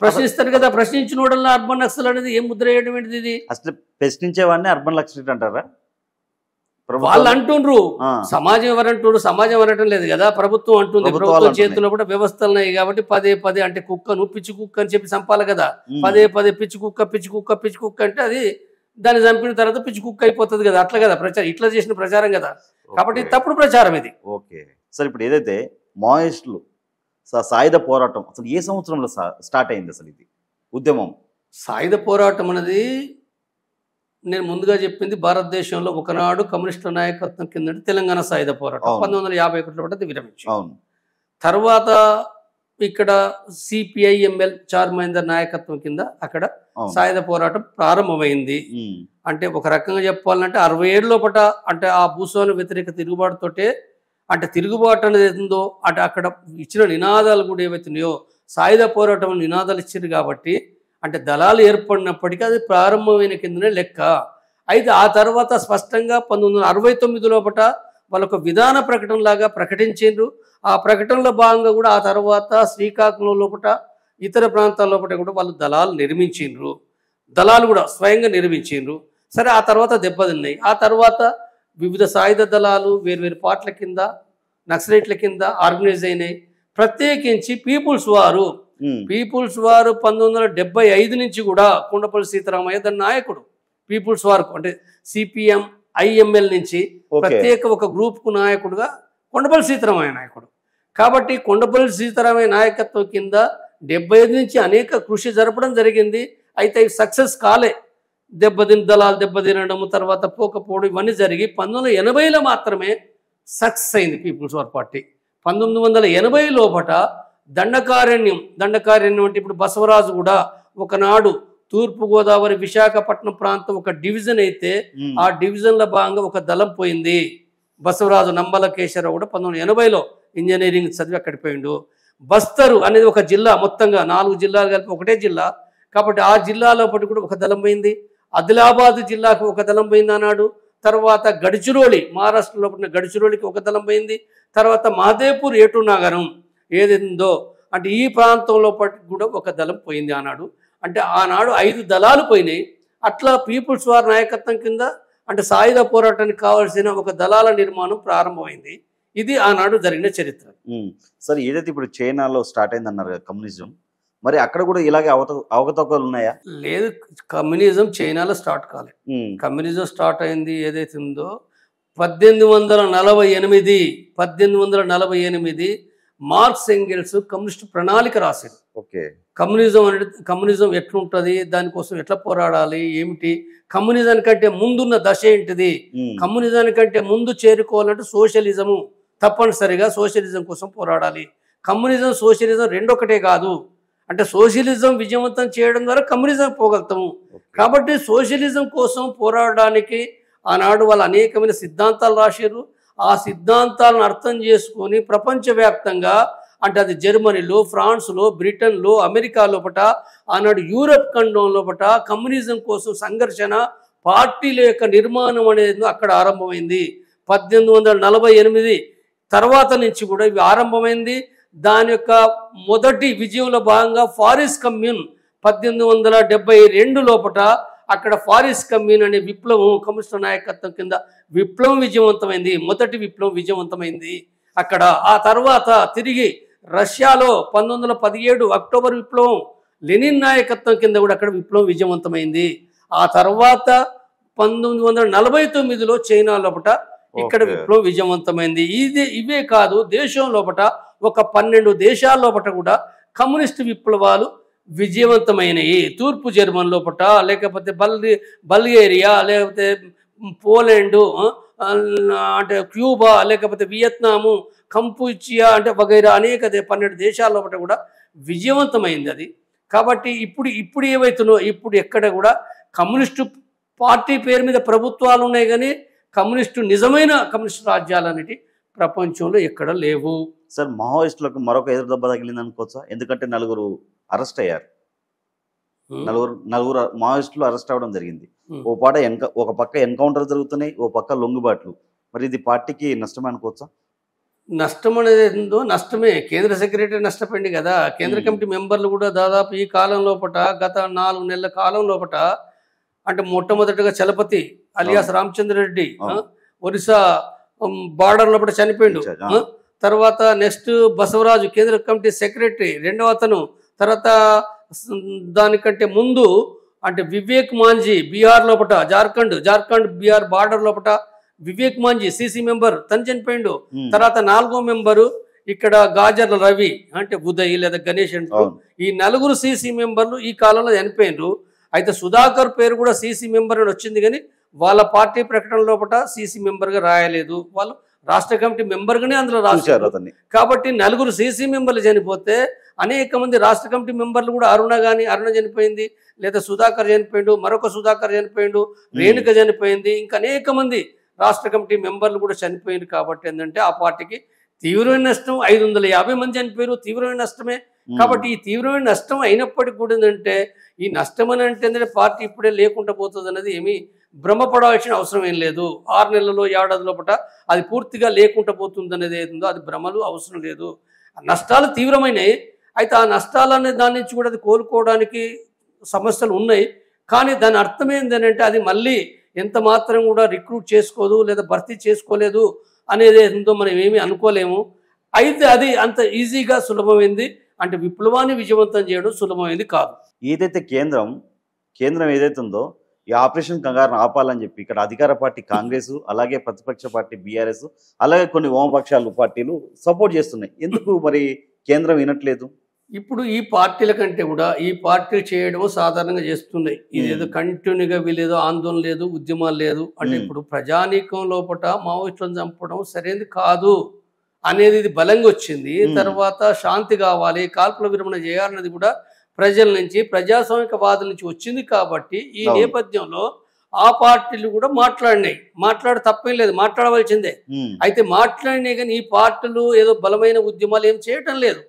ప్రశ్నిస్తారు కదా. ప్రశ్నించిన వాడల్లా అర్బన్ నక్సల్ అనేది ఏం ముద్ర వేయడం ఏంటిది? ఇది అసలు ప్రశ్నించేవాడిని అర్బన్ నక్సలైట్ అంటారా? వాళ్ళు అంటుండ్రు, సమాజం ఎవరంటుండ్రు? సమాజం అనటం లేదు కదా, ప్రభుత్వం అంటుంది. ప్రభుత్వం చేతిలో కూడా వ్యవస్థలు ఉన్నాయి కాబట్టి పదే అంటే కుక్కను పిచ్చి కుక్క అని చెప్పి చంపాలి కదా. పదే పిచ్చి కుక్క అంటే అది దాన్ని చంపిన తర్వాత పిచ్చి కుక్క అయిపోతుంది కదా. అట్లా కదా ప్రచారం, ఇట్లా చేసిన ప్రచారం కదా. కాబట్టి తప్పుడు ప్రచారం ఇది. ఓకే సార్, ఇప్పుడు ఏదైతే మావోయిస్టులు సాయుధ పోరాటం అసలు ఏ సంవత్సరంలో స్టార్ట్ అయింది అసలు ఇది ఉద్యమం? సాయుధ పోరాటం అనేది నేను ముందుగా చెప్పింది భారతదేశంలో ఒకనాడు కమ్యూనిస్టుల నాయకత్వం కింద తెలంగాణ సాయుధ పోరాటం 1951లో విరమించి, తర్వాత ఇక్కడ సిపిఐఎంఎల్ చార్ మహేందర్ నాయకత్వం కింద అక్కడ సాయుధ పోరాటం ప్రారంభమైంది. అంటే ఒక రకంగా చెప్పాలంటే 67 లోపట అంటే ఆ భూస్వామ్య వ్యతిరేక తిరుగుబాటుతోటే అంటే తిరుగుబాటు అనేది ఏందో అంటే అక్కడ ఇచ్చిన నినాదాలు కూడా ఏవైతున్నాయో సాయుధ పోరాటం నినాదాలు ఇచ్చారు కాబట్టి అంటే దళాలు ఏర్పడినప్పటికీ అది ప్రారంభమైన కిందనే లెక్క. అయితే ఆ తర్వాత స్పష్టంగా 1969 లోపట వాళ్ళొక విధాన ప్రకటనలాగా ప్రకటించారు. ఆ ప్రకటనలో భాగంగా కూడా ఆ తర్వాత శ్రీకాకుళం లోపట ఇతర ప్రాంతాల లోపల కూడా వాళ్ళు దళాలు నిర్మించిండ్రు. దళాలు కూడా స్వయంగా నిర్మించిండ్రు. సరే ఆ తర్వాత దెబ్బతిన్నాయి. ఆ తర్వాత వివిధ సాయుధ దళాలు వేర్వేరు పార్టీల కింద నక్సలైట్ల కింద ఆర్గనైజ్ అయినాయి. ప్రత్యేకించి పీపుల్స్ వారు 1975 నుంచి కూడా కొండపల్లి సీతారామయ్య దాని నాయకుడు. పీపుల్స్ వార్ అంటే సిపిఎం ఐఎంఎల్ నుంచి ప్రత్యేక ఒక గ్రూప్కు నాయకుడుగా కొండపల్లి సీతారామయ్య నాయకుడు. కాబట్టి కొండపల్లి సీతారామయ్య నాయకత్వం కింద 75 నుంచి అనేక కృషి జరపడం జరిగింది. అయితే సక్సెస్ కాలే. దళాలు దెబ్బతినడం తర్వాత పోకపోవడం ఇవన్నీ జరిగి 1980లో మాత్రమే సక్సెస్ అయింది పీపుల్స్ వార్ పార్టీ. 1980 లోపట దండకారణ్యం అంటే ఇప్పుడు బసవరాజు కూడా ఒకనాడు తూర్పుగోదావరి విశాఖపట్నం ప్రాంతం ఒక డివిజన్ అయితే ఆ డివిజన్ల భాగంగా ఒక దళం పోయింది. బసవరాజు నంబల కేశవరావు కూడా 1980లో ఇంజనీరింగ్ చదివి అక్కడికి పోయిండు. బస్తరు అనేది ఒక జిల్లా, మొత్తంగా 4 జిల్లాలు కలిపి ఒకటే జిల్లా కాబట్టి ఆ జిల్లాలో కూడా ఒక దళం పోయింది. ఆదిలాబాద్ జిల్లాకు ఒక దళం పోయింది అన్నాడు. తర్వాత గడిచిరోలి మహారాష్ట్రలో ఉన్న గడిచిరోలికి ఒక దళం పోయింది. తర్వాత మహదేవ్పూర్ ఏటూ నగరం ఏదిందో అంటే ఈ ప్రాంతంలో కూడా ఒక దళం పోయింది అన్నాడు. అంటే ఆనాడు 5 దళాలు పోయినాయి. అట్లా పీపుల్స్ వార్ నాయకత్వం కింద అంటే సాయుధ పోరాటానికి కావాల్సిన ఒక దళాల నిర్మాణం ప్రారంభమైంది. ఇది ఆనాడు జరిగిన చరిత్ర. సరే ఏదైతే ఇప్పుడు చైనాలో స్టార్ట్ అయింది అన్నారు కమ్యూనిజం, మరి అక్కడ కూడా ఇలాగే అవకతవకలు ఉన్నాయా? లేదు, కమ్యూనిజం చైనాలో స్టార్ట్ కాలేదు. కమ్యూనిజం స్టార్ట్ అయింది ఏదైతే ఉందో 1848 మార్క్స్ ఎంగెల్స్ కమ్యూనిస్ట్ ప్రణాళిక రాశారు. కమ్యూనిజం ఎట్లుంటది, దానికోసం ఎట్లా పోరాడాలి, ఏమిటి, కమ్యూనిజానికంటే ముందున్న దశ ఏంటిది, కమ్యూనిజానికంటే ముందు చేరుకోవాలంటే సోషలిజము తప్పనిసరిగా సోషలిజం కోసం పోరాడాలి. కమ్యూనిజం సోషలిజం రెండొకటే కాదు. అంటే సోషలిజం విజయవంతం చేయడం ద్వారా కమ్యూనిజం పోగలుగుతాము. కాబట్టి సోషలిజం కోసం పోరాడడానికి ఆనాడు వాళ్ళు అనేకమైన సిద్ధాంతాలు రాశారు. ఆ సిద్ధాంతాలను అర్థం చేసుకొని ప్రపంచవ్యాప్తంగా అంటే అది జర్మనీలో, ఫ్రాన్స్లో, బ్రిటన్లో, అమెరికా లోపట ఆనాడు యూరప్ ఖండం లోపట కమ్యూనిజం కోసం సంఘర్షణ, పార్టీల యొక్క నిర్మాణం అనేది అక్కడ ఆరంభమైంది. 1848 తర్వాత నుంచి కూడా ఇవి ఆరంభమైంది. దాని యొక్క మొదటి విజయంలో భాగంగా ఫారిస్ కమ్యూన్ 1872 లోపట అక్కడ ఫారిస్ కమ్యూన్ అనే విప్లవం కమ్యూనిస్టు నాయకత్వం కింద విప్లవం విజయవంతమైంది. మొదటి విప్లవం విజయవంతమైంది అక్కడ. ఆ తర్వాత తిరిగి రష్యాలో 1917 అక్టోబర్ విప్లవం లెనిన్ నాయకత్వం కింద కూడా అక్కడ విప్లవం విజయవంతమైంది. ఆ తర్వాత 1949లో చైనా లోపట ఇక్కడ విప్లవం విజయవంతమైంది. ఇవే కాదు, దేశం లోపట ఒక 12 దేశాల లోపట కూడా కమ్యూనిస్టు విప్లవాలు విజయవంతమైనవి. తూర్పు జర్మన్ లోపట, లేకపోతే బల్గేరియా, లేకపోతే పోలాండు, అంటే క్యూబా, లేకపోతే వియత్నాము, కంపుచియా అంటే వగైరా అనేక 12 దేశాల లోపల కూడా విజయవంతమైంది అది. కాబట్టి ఇప్పుడు ఏవైతున్నాయో ఇప్పుడు ఎక్కడ కూడా కమ్యూనిస్టు పార్టీ పేరు మీద ప్రభుత్వాలు ఉన్నాయి, కానీ నిజమైన కమ్యూనిస్టు రాజ్యాలు అనేటి ప్రపంచంలో ఎక్కడ లేవు. సార్ మావోయిస్టులకు మరొక ఎదురు దెబ్బ తగిలింది అనుకోవచ్చా? ఎందుకంటే 4 అరెస్ట్ అయ్యారు. నలుగురు మావోయిస్టులు అరెస్ట్ అవ్వడం జరిగింది. ఒక పక్క ఎన్కౌంటర్ జరుగుతున్నాయి, ఓ పక్క లొంగుబాట్లు. మరి ఇది పార్టీకి నష్టమే అనుకోవచ్చా? నష్టం అనేది ఏందో నష్టమే. కేంద్ర సెక్రటరీ నష్టపోయింది కదా. కేంద్ర కమిటీ మెంబర్లు కూడా దాదాపు ఈ కాలం లోపట గత 4 నెలల కాలం లోపట అంటే మొట్టమొదటిగా చలపతి అలియాస్ రామచంద్రరెడ్డి ఒరిస్సా బార్డర్ లోపల చనిపోయిండు. తర్వాత నెక్స్ట్ బసవరాజు కేంద్ర కమిటీ సెక్రటరీ రెండవ అతను. తర్వాత దానికంటే ముందు అంటే వివేక్ మాంజీ బీహార్ లోపట జార్ఖండ్ బీహార్ బార్డర్ లోపట వివేక్ మాంజీ సిసి మెంబర్ తను చనిపోయిండు. తర్వాత 4వ మెంబరు ఇక్కడ గాజర్ల రవి అంటే ఉదయ్ లేదా గణేష్ అంటూ ఈ 4 సిసి మెంబర్లు ఈ కాలంలో చనిపోయినరు. అయితే సుధాకర్ పేరు కూడా సిసి మెంబర్ అని వచ్చింది, కానీ వాళ్ళ పార్టీ ప్రకటన లోపల సిసి మెంబర్గా రాయలేదు. వాళ్ళు రాష్ట్ర కమిటీ మెంబర్గానే అందులో రాశారు. కాబట్టి 4 సిసి మెంబర్లు చనిపోతే అనేక మంది రాష్ట్ర కమిటీ మెంబర్లు కూడా అరుణ చనిపోయింది, లేదా సుధాకర్ చనిపోయిండు, మరొక సుధాకర్ చనిపోయిండు, రేణుక చనిపోయింది, ఇంకా అనేక మంది రాష్ట్ర కమిటీ మెంబర్లు కూడా చనిపోయింది. కాబట్టి ఏంటంటే ఆ పార్టీకి తీవ్రమైన నష్టం. 550 మంది చనిపోయారు, తీవ్రమైన నష్టమే. కాబట్టి ఈ తీవ్రమైన నష్టం అయినప్పటికీ కూడా ఏంటంటే ఈ నష్టం అని అంటే ఏంటంటే పార్టీ ఇప్పుడే లేకుండా పోతుంది అనేది ఏమీ భ్రమపడాల్సిన అవసరం ఏం లేదు. 6 నెలల్లో ఏడాది లోపల అది పూర్తిగా లేకుండా పోతుంది అనేది ఏదో అది భ్రమలు అవసరం లేదు. నష్టాలు తీవ్రమైనవి. అయితే ఆ నష్టాలు అనే దాని నుంచి కూడా అది కోలుకోవడానికి సమస్యలు ఉన్నాయి. కానీ దాని అర్థం ఏంటంటే అది మళ్ళీ ఎంత మాత్రం కూడా రిక్రూట్ చేసుకోదు లేదా భర్తీ చేసుకోలేదు అనేది ఏందో మనం ఏమీ అనుకోలేము. అయితే అది అంత ఈజీగా సులభమైంది అంటే విప్లవాన్ని విజయవంతం చేయడం సులభమైంది కాదు. ఏదైతే కేంద్రం ఏదైతే ఉందో ఈ ఆపరేషన్ కంగారును ఆపాలని చెప్పి ఇక్కడ అధికార పార్టీ కాంగ్రెస్, అలాగే ప్రతిపక్ష పార్టీ బీఆర్ఎస్, అలాగే కొన్ని వామపక్షాలు పార్టీలు సపోర్ట్ చేస్తున్నాయి. ఎందుకు మరి కేంద్రం వినట్లేదు? ఇప్పుడు ఈ పార్టీల కంటే కూడా ఈ పార్టీలు చేయడం సాధారణంగా చేస్తున్నాయి. ఇదేదో కంటిన్యూగా వీళ్ళేదో ఆందోళన లేదు, ఉద్యమాలు లేదు అంటే ఇప్పుడు ప్రజానీకం లోపల మావోయిస్టులను చంపడం సరైనది కాదు అనేది ఇది బలంగా వచ్చింది. తర్వాత శాంతి కావాలి, కాల్పుల విరమణ చేయాలన్నది కూడా ప్రజల నుంచి, ప్రజాస్వామికవాదుల నుంచి వచ్చింది. కాబట్టి ఈ నేపథ్యంలో ఆ పార్టీలు కూడా మాట్లాడి తప్పేం లేదు, మాట్లాడవలసిందే. అయితే మాట్లాడినాయి కానీ ఈ పార్టీలు ఏదో బలమైన ఉద్యమాలు ఏం చేయటం లేదు.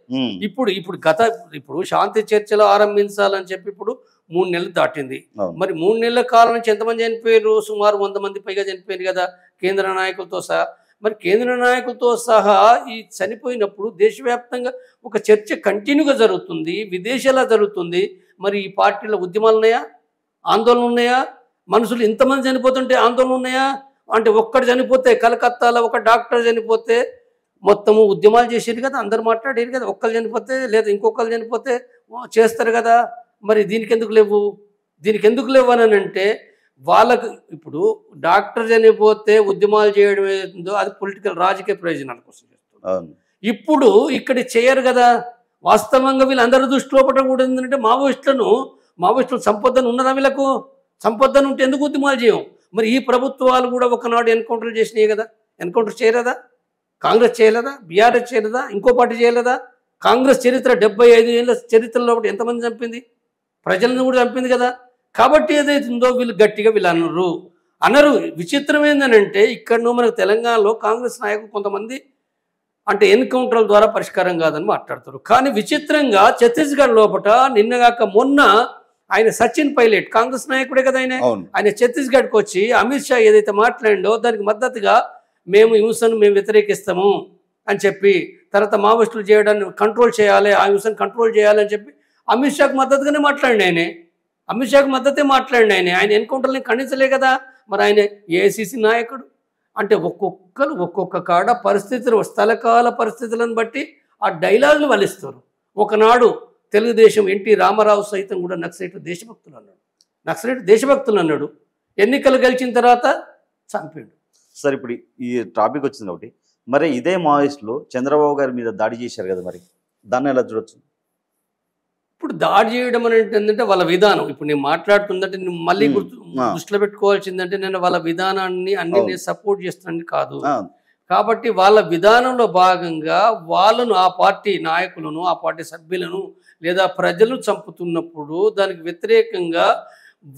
ఇప్పుడు శాంతి చర్చలు ఆరంభించాలని చెప్పి ఇప్పుడు 3 నెలలు దాటింది. మరి 3 నెలల కాలం నుంచి ఎంతమంది చనిపోయారు? సుమారు 100 మంది పైగా చనిపోయారు కదా కేంద్ర నాయకులతో సహా. మరి కేంద్ర నాయకులతో సహా ఈ చనిపోయినప్పుడు దేశవ్యాప్తంగా ఒక చర్చ కంటిన్యూగా జరుగుతుంది, విదేశాల్లో జరుగుతుంది. మరి ఈ పార్టీల ఉద్యమాలు ఉన్నాయా, ఆందోళన ఉన్నాయా? మనుషులు ఇంతమంది చనిపోతుంటే ఆందోళన ఉన్నాయా? అంటే ఒక్కడు చనిపోతే, కలకత్తాలో ఒక డాక్టర్ చనిపోతే మొత్తము ఉద్యమాలు చేసేది కదా, అందరు మాట్లాడేది కదా. ఒక్కరు చనిపోతే లేదా ఇంకొకరు చనిపోతే చేస్తారు కదా. మరి దీనికి ఎందుకు లేవు అని అంటే వాళ్ళకు ఇప్పుడు డాక్టర్ చనిపోతే ఉద్యమాలు చేయడం ఏదో అది పొలిటికల్ రాజకీయ ప్రయోజనాల కోసం చేస్తారు. ఇప్పుడు ఇక్కడ చేయరు కదా. వాస్తవంగా వీళ్ళందరి దృష్టిలో కూడా ఏంటంటే మావోయిస్టులు సంపదను ఉన్నదా? వీళ్ళకు సంపదను ఉంటే ఎందుకు ఉద్యమాలు చేయం? మరి ఈ ప్రభుత్వాలు కూడా ఒకనాడు ఎన్కౌంటర్లు చేసినాయి కదా. ఎన్కౌంటర్ చేయలేదా? కాంగ్రెస్ చేయలేదా? బీఆర్ఎస్ చేయలేదా? ఇంకో పార్టీ చేయలేదా? కాంగ్రెస్ చరిత్ర 75 ఏళ్ళ చరిత్రలో ఎంతమంది చంపింది? ప్రజలను కూడా చంపింది కదా. కాబట్టి ఏదైతుందో వీళ్ళు గట్టిగా వీళ్ళు అనరు. విచిత్రం ఏంటంటే ఇక్కడ మనకు తెలంగాణలో కాంగ్రెస్ నాయకులు కొంతమంది అంటే ఎన్కౌంటర్ల ద్వారా పరిష్కారం కాదని మాట్లాడతారు. కానీ విచిత్రంగా ఛత్తీస్గఢ్ లోపల నిన్నగాక మొన్న ఆయన సచిన్ పైలట్ కాంగ్రెస్ నాయకుడే కదా, ఆయన ఛత్తీస్గఢ్కి వచ్చి అమిత్ షా ఏదైతే మాట్లాడిండో దానికి మద్దతుగా మేము హింసను వ్యతిరేకిస్తాము అని చెప్పి, తర్వాత మావోయిస్టులు చేయడాన్ని కంట్రోల్ చేయాలి, ఆ హింసను కంట్రోల్ చేయాలి అని చెప్పి అమిత్ షాకు మద్దతుగానే మాట్లాడిన అమిత్ షాకు మద్దతే మాట్లాడిన ఆయన ఎన్కౌంటర్ని ఖండించలే కదా. మరి ఆయన ఏఐసిసి నాయకుడు అంటే ఒక్కొక్క కాడ పరిస్థితులు, స్థలకాల పరిస్థితులను బట్టి ఆ డైలాగులు వలిస్తారు. ఒకనాడు తెలుగుదేశం ఎన్టీ రామారావు సైతం కూడా నక్సలైట్ దేశభక్తులు అన్నాడు. ఎన్నికలు గెలిచిన తర్వాత చంపాడు. సార్ ఇప్పుడు ఈ టాపిక్ వచ్చింది కాబట్టి మరి ఇదే మావోయిస్టులు చంద్రబాబు గారి మీద దాడి చేశారు కదా, మరి దాన్ని ఎలా చూడొచ్చు? ఇప్పుడు దాడి చేయడం అని ఏంటంటే వాళ్ళ విధానం. ఇప్పుడు నేను మాట్లాడుతుందంటే నేను మళ్ళీ దృష్టిలో పెట్టుకోవాల్సిందంటే నేను వాళ్ళ విధానాన్ని అన్ని సపోర్ట్ చేస్తున్నాను కాదు. కాబట్టి వాళ్ళ విధానంలో భాగంగా వాళ్ళను, ఆ పార్టీ నాయకులను, ఆ పార్టీ సభ్యులను లేదా ప్రజలు చంపుతున్నప్పుడు దానికి వ్యతిరేకంగా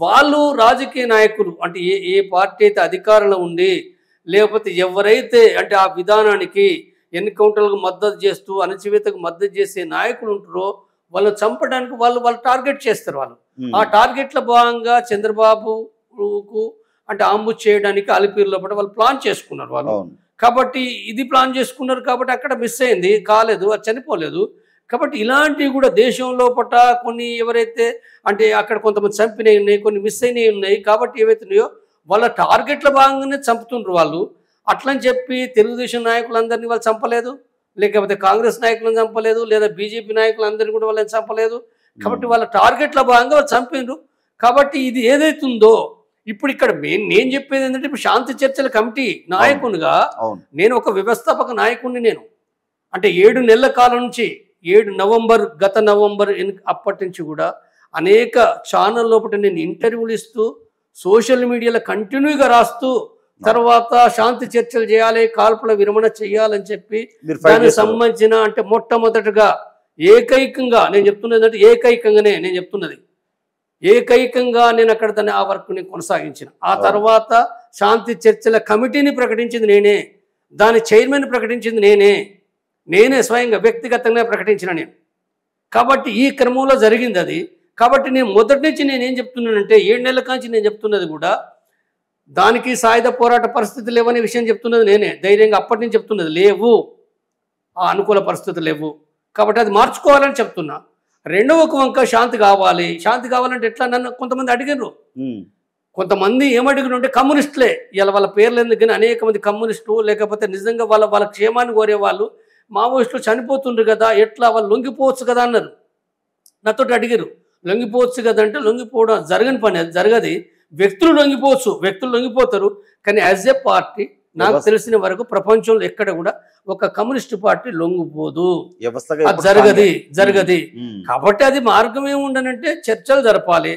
వాళ్ళు రాజకీయ నాయకులు అంటే ఏ పార్టీ అయితే అధికారంలో ఉండి లేకపోతే ఎవరైతే అంటే ఆ విధానానికి ఎన్కౌంటర్లకు మద్దతు చేస్తూ అణచివేతకు మద్దతు చేసే నాయకులు ఉంటారో వాళ్ళు చంపడానికి వాళ్ళు టార్గెట్ చేస్తారు. వాళ్ళు ఆ టార్గెట్లో భాగంగా చంద్రబాబుకు అంటే ఆంబుష్ చేయడానికి అలిపిరిలో వాళ్ళు ప్లాన్ చేసుకున్నారు వాళ్ళు. కాబట్టి ఇది ప్లాన్ చేసుకున్నారు కాబట్టి అక్కడ మిస్ అయింది, కాలేదు, అది చనిపోలేదు. కాబట్టి ఇలాంటివి కూడా దేశంలో కొన్ని ఎవరైతే అంటే అక్కడ కొంతమంది చంపినవి ఉన్నాయి, కొన్ని మిస్ అయినవి ఉన్నాయి. కాబట్టి ఏవైతున్నాయో వాళ్ళ టార్గెట్ల భాగంగానే చంపుతుండ్రు వాళ్ళు. అట్లని చెప్పి తెలుగుదేశం నాయకులందరినీ వాళ్ళు చంపలేదు, లేకపోతే కాంగ్రెస్ నాయకులను చంపలేదు, లేదా బీజేపీ నాయకులందరినీ కూడా వాళ్ళని చంపలేదు. కాబట్టి వాళ్ళ టార్గెట్ల భాగంగా వాళ్ళు చంపినరు. కాబట్టి ఇది ఏదైతుందో ఇప్పుడు ఇక్కడ నేను చెప్పేది ఏంటంటే ఇప్పుడు శాంతి చర్చల కమిటీ నాయకునిగా నేను ఒక వ్యవస్థాపక నాయకుడిని. నేను అంటే 7 నెలల కాలం నుంచి గత నవంబర్ అప్పటి నుంచి కూడా అనేక ఛానల్ లోపల నేను ఇంటర్వ్యూలు ఇస్తూ సోషల్ మీడియాలో కంటిన్యూగా రాస్తూ తర్వాత శాంతి చర్చలు చేయాలి, కాల్పుల విరమణ చేయాలని చెప్పి దానికి సంబంధించిన అంటే మొట్టమొదటిగా ఏకైకంగా నేను చెప్తున్నది ఏంటంటే ఏకైకంగానే నేను చెప్తున్నది ఏకైకంగా నేను అక్కడ దాన్ని ఆ వర్క్ని కొనసాగించిన. ఆ తర్వాత శాంతి చర్చల కమిటీని ప్రకటించింది నేనే, దాని చైర్మన్ ప్రకటించింది నేనే స్వయంగా వ్యక్తిగతంగా ప్రకటించిన నేను. కాబట్టి ఈ క్రమంలో జరిగింది అది. కాబట్టి నేను మొదటి నుంచి నేనేం చెప్తున్నానంటే 7 నెలల కాంచి నేను చెప్తున్నది కూడా దానికి సాయుధ పోరాట పరిస్థితులు లేవనే విషయం చెప్తున్నది నేనే, ధైర్యంగా అప్పటి నుంచి చెప్తున్నది. లేవు, ఆ అనుకూల పరిస్థితులు లేవు, కాబట్టి అది మార్చుకోవాలని చెప్తున్నా. రెండవ వంక శాంతి కావాలి. శాంతి కావాలంటే ఎట్లా నన్ను కొంతమంది అడిగారు. కొంతమంది ఏమడిగిన అంటే కమ్యూనిస్టులే, ఇలా వాళ్ళ పేర్లు ఎందుకు కానీ అనేక మంది కమ్యూనిస్టు లేకపోతే నిజంగా వాళ్ళ క్షేమాన్ని కోరే వాళ్ళు మావోయిస్టులు చనిపోతుండ్రు కదా, ఎట్లా వాళ్ళు లొంగిపోవచ్చు కదా అన్నారు. నాతోటి అడిగారు లొంగిపోవచ్చు కదా అంటే లొంగిపోవడం జరగని పని, అది జరగది. వ్యక్తులు లొంగిపోవచ్చు, వ్యక్తులు లొంగిపోతారు, కానీ యాజ్ ఏ పార్టీ నాకు తెలిసిన వరకు ప్రపంచంలో ఎక్కడ కూడా ఒక కమ్యూనిస్ట్ పార్టీ లొంగిపోదు, అది జరగది. కాబట్టి అది మార్గం ఏముండనంటే చర్చలు జరపాలి.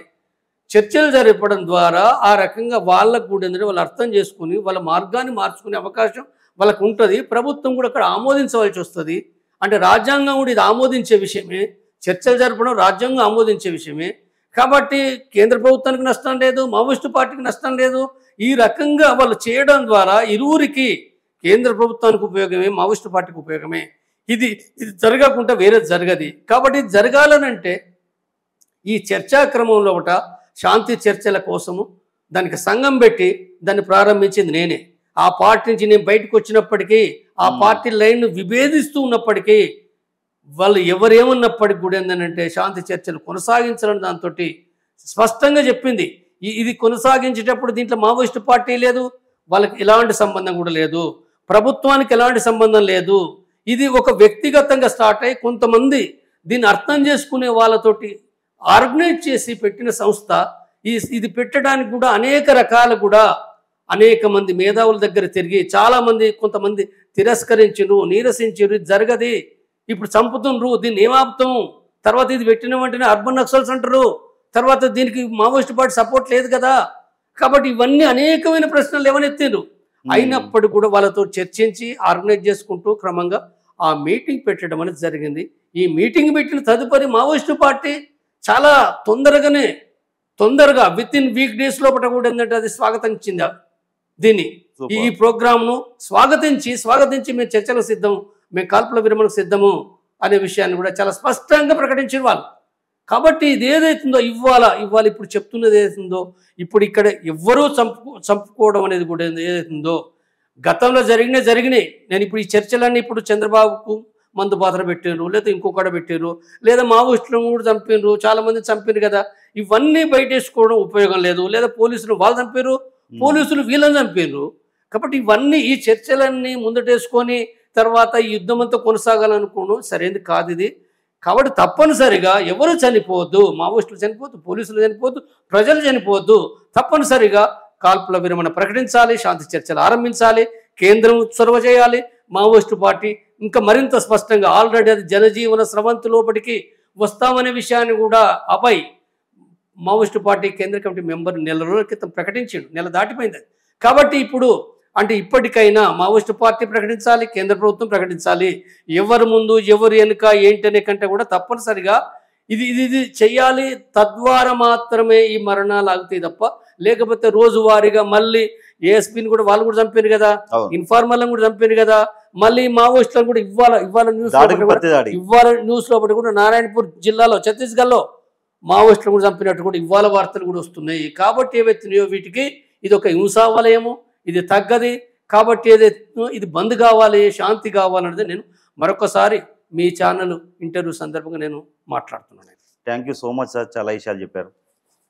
చర్చలు జరపడం ద్వారా ఆ రకంగా వాళ్ళకు కూడా ఏంటంటే వాళ్ళు అర్థం చేసుకుని వాళ్ళ మార్గాన్ని మార్చుకునే అవకాశం వాళ్ళకు ఉంటుంది. ప్రభుత్వం కూడా అక్కడ ఆమోదించవలసి వస్తుంది. అంటే రాజ్యాంగం కూడా ఇది ఆమోదించే విషయమే, చర్చలు జరపడం రాజ్యాంగం ఆమోదించే విషయమే. కాబట్టి కేంద్ర ప్రభుత్వానికి నష్టం లేదు, మావోయిస్టు పార్టీకి నష్టం లేదు. ఈ రకంగా వాళ్ళు చేయడం ద్వారా ఇరువురికి, కేంద్ర ప్రభుత్వానికి ఉపయోగమే, మావోయిస్టు పార్టీకి ఉపయోగమే. ఇది జరగకుండా వేరే జరగది. కాబట్టి ఇది జరగాలనంటే ఈ చర్చా క్రమంలో ఒకట శాంతి చర్చల కోసము దానికి సంఘం పెట్టి దాన్ని ప్రారంభించింది నేనే. ఆ పార్టీ నుంచి నేను బయటకు వచ్చినప్పటికీ, ఆ పార్టీ లైన్ను విభేదిస్తూ ఉన్నప్పటికీ, వాళ్ళు ఎవరేమన్నప్పటికి కూడా ఏంటంటే శాంతి చర్చలు కొనసాగించాలని దాంతో స్పష్టంగా చెప్పింది. ఇది కొనసాగించేటప్పుడు దీంట్లో మావోయిస్టు పార్టీ లేదు, వాళ్ళకి ఎలాంటి సంబంధం కూడా లేదు, ప్రభుత్వానికి ఎలాంటి సంబంధం లేదు. ఇది ఒక వ్యక్తిగతంగా స్టార్ట్ అయ్యి కొంతమంది దీన్ని అర్థం చేసుకునే వాళ్ళతోటి ఆర్గనైజ్ చేసి పెట్టిన సంస్థ. ఇది పెట్టడానికి కూడా అనేక రకాల కూడా అనేక మంది మేధావుల దగ్గర తిరిగి చాలామంది కొంతమంది తిరస్కరించరు, నీరసించరు, ఇది జరగది, ఇప్పుడు చంపుతుండ్రు, దీన్ని ఏమాపుతాం, తర్వాత ఇది పెట్టిన వెంటనే అర్బన్ నక్సల్స్ అంటారు, తర్వాత దీనికి మావోయిస్ట్ పార్టీ సపోర్ట్ లేదు కదా. కాబట్టి ఇవన్నీ అనేకమైన ప్రశ్నలు లేవనెత్తారు. అయినప్పుడు కూడా వాళ్ళతో చర్చించి ఆర్గనైజ్ చేసుకుంటూ క్రమంగా ఆ మీటింగ్ పెట్టడం అనేది జరిగింది. ఈ మీటింగ్ పెట్టిన తదుపరి మావోయిస్టు పార్టీ చాలా తొందరగా విత్ ఇన్ వీక్ డేస్ లోపల కూడా ఏంటంటే అది స్వాగతించింది. దీన్ని ఈ ప్రోగ్రామ్ను స్వాగతించి మేము చర్చలకు సిద్ధం, మేము కాల్పుల విరమణకు సిద్ధము అనే విషయాన్ని కూడా చాలా స్పష్టంగా ప్రకటించిన వాళ్ళు. కాబట్టి ఇది ఏదైతుందో ఇవాళ ఇప్పుడు చెప్తున్నది ఏదైతుందో, ఇప్పుడు ఇక్కడ ఎవ్వరూ చంపుకోవడం అనేది కూడా ఏదైతుందో గతంలో జరిగినాయి. నేను ఇప్పుడు ఈ చర్చలన్నీ ఇప్పుడు చంద్రబాబుకు మందు పాత్ర పెట్టారు, లేదా ఇంకొకటి పెట్టారు, లేదా మావోయిస్టులను కూడా చంపారు, చాలా మంది చంపారు కదా. ఇవన్నీ బయటేసుకోవడం ఉపయోగం లేదు. లేదా పోలీసులు వాళ్ళు చంపారు, పోలీసులు వీళ్ళని చంపారు. కాబట్టి ఇవన్నీ ఈ చర్చలన్నీ ముందటేసుకొని తర్వాత ఈ యుద్ధం అంతా కొనసాగాలనుకోవడం సరైనది కాదు ఇది. కాబట్టి తప్పనిసరిగా ఎవరు చనిపోవద్దు, మావోయిస్టులు చనిపోవద్దు, పోలీసులు చనిపోవద్దు, ప్రజలు చనిపోవద్దు. తప్పనిసరిగా కాల్పుల విరమణ ప్రకటించాలి, శాంతి చర్చలు ఆరంభించాలి, కేంద్రం చొరవ చేయాలి, మావోయిస్టు పార్టీ ఇంకా మరింత స్పష్టంగా ఆల్రెడీ అది జనజీవన స్రవంతి లోపలికి వస్తామనే విషయాన్ని కూడా అపై మావోయిస్టు పార్టీ కేంద్ర కమిటీ మెంబర్ నెల రోజుల క్రితం ప్రకటించాడు, నెల దాటిపోయింది. కాబట్టి ఇప్పుడు ఇప్పటికైనా మావోయిస్టు పార్టీ ప్రకటించాలి, కేంద్ర ప్రభుత్వం ప్రకటించాలి. ఎవరు ముందు ఎవరు వెనుక ఏంటనే కంటే కూడా తప్పనిసరిగా ఇది చెయ్యాలి. తద్వారా మాత్రమే ఈ మరణాలు ఆగుతాయి తప్ప లేకపోతే రోజువారీగా మళ్ళీ ఏఎస్పీని కూడా వాళ్ళు కూడా చంపారు కదా, ఇన్ఫార్మర్లను కూడా చంపారు కదా, మళ్ళీ మావోయిస్టులను కూడా ఇవాళ న్యూస్ లోపల కూడా నారాయణపూర్ జిల్లాలో ఛత్తీస్గఢ్లో మావోయిస్టులను కూడా చంపినట్టు కూడా ఇవాళ వార్తలు కూడా వస్తున్నాయి. కాబట్టి ఏవైతున్నాయో వీటికి ఇది ఒక హింసా వలయము, ఇది తగ్గది. కాబట్టి ఏదైతే ఇది బంద్ కావాలి, శాంతి కావాలన్నది నేను మరొకసారి మీ ఛానల్ ఇంటర్వ్యూ సందర్భంగా నేను మాట్లాడుతున్నాను. Thank you so much sir, చాలా విషయాలు చెప్పారు.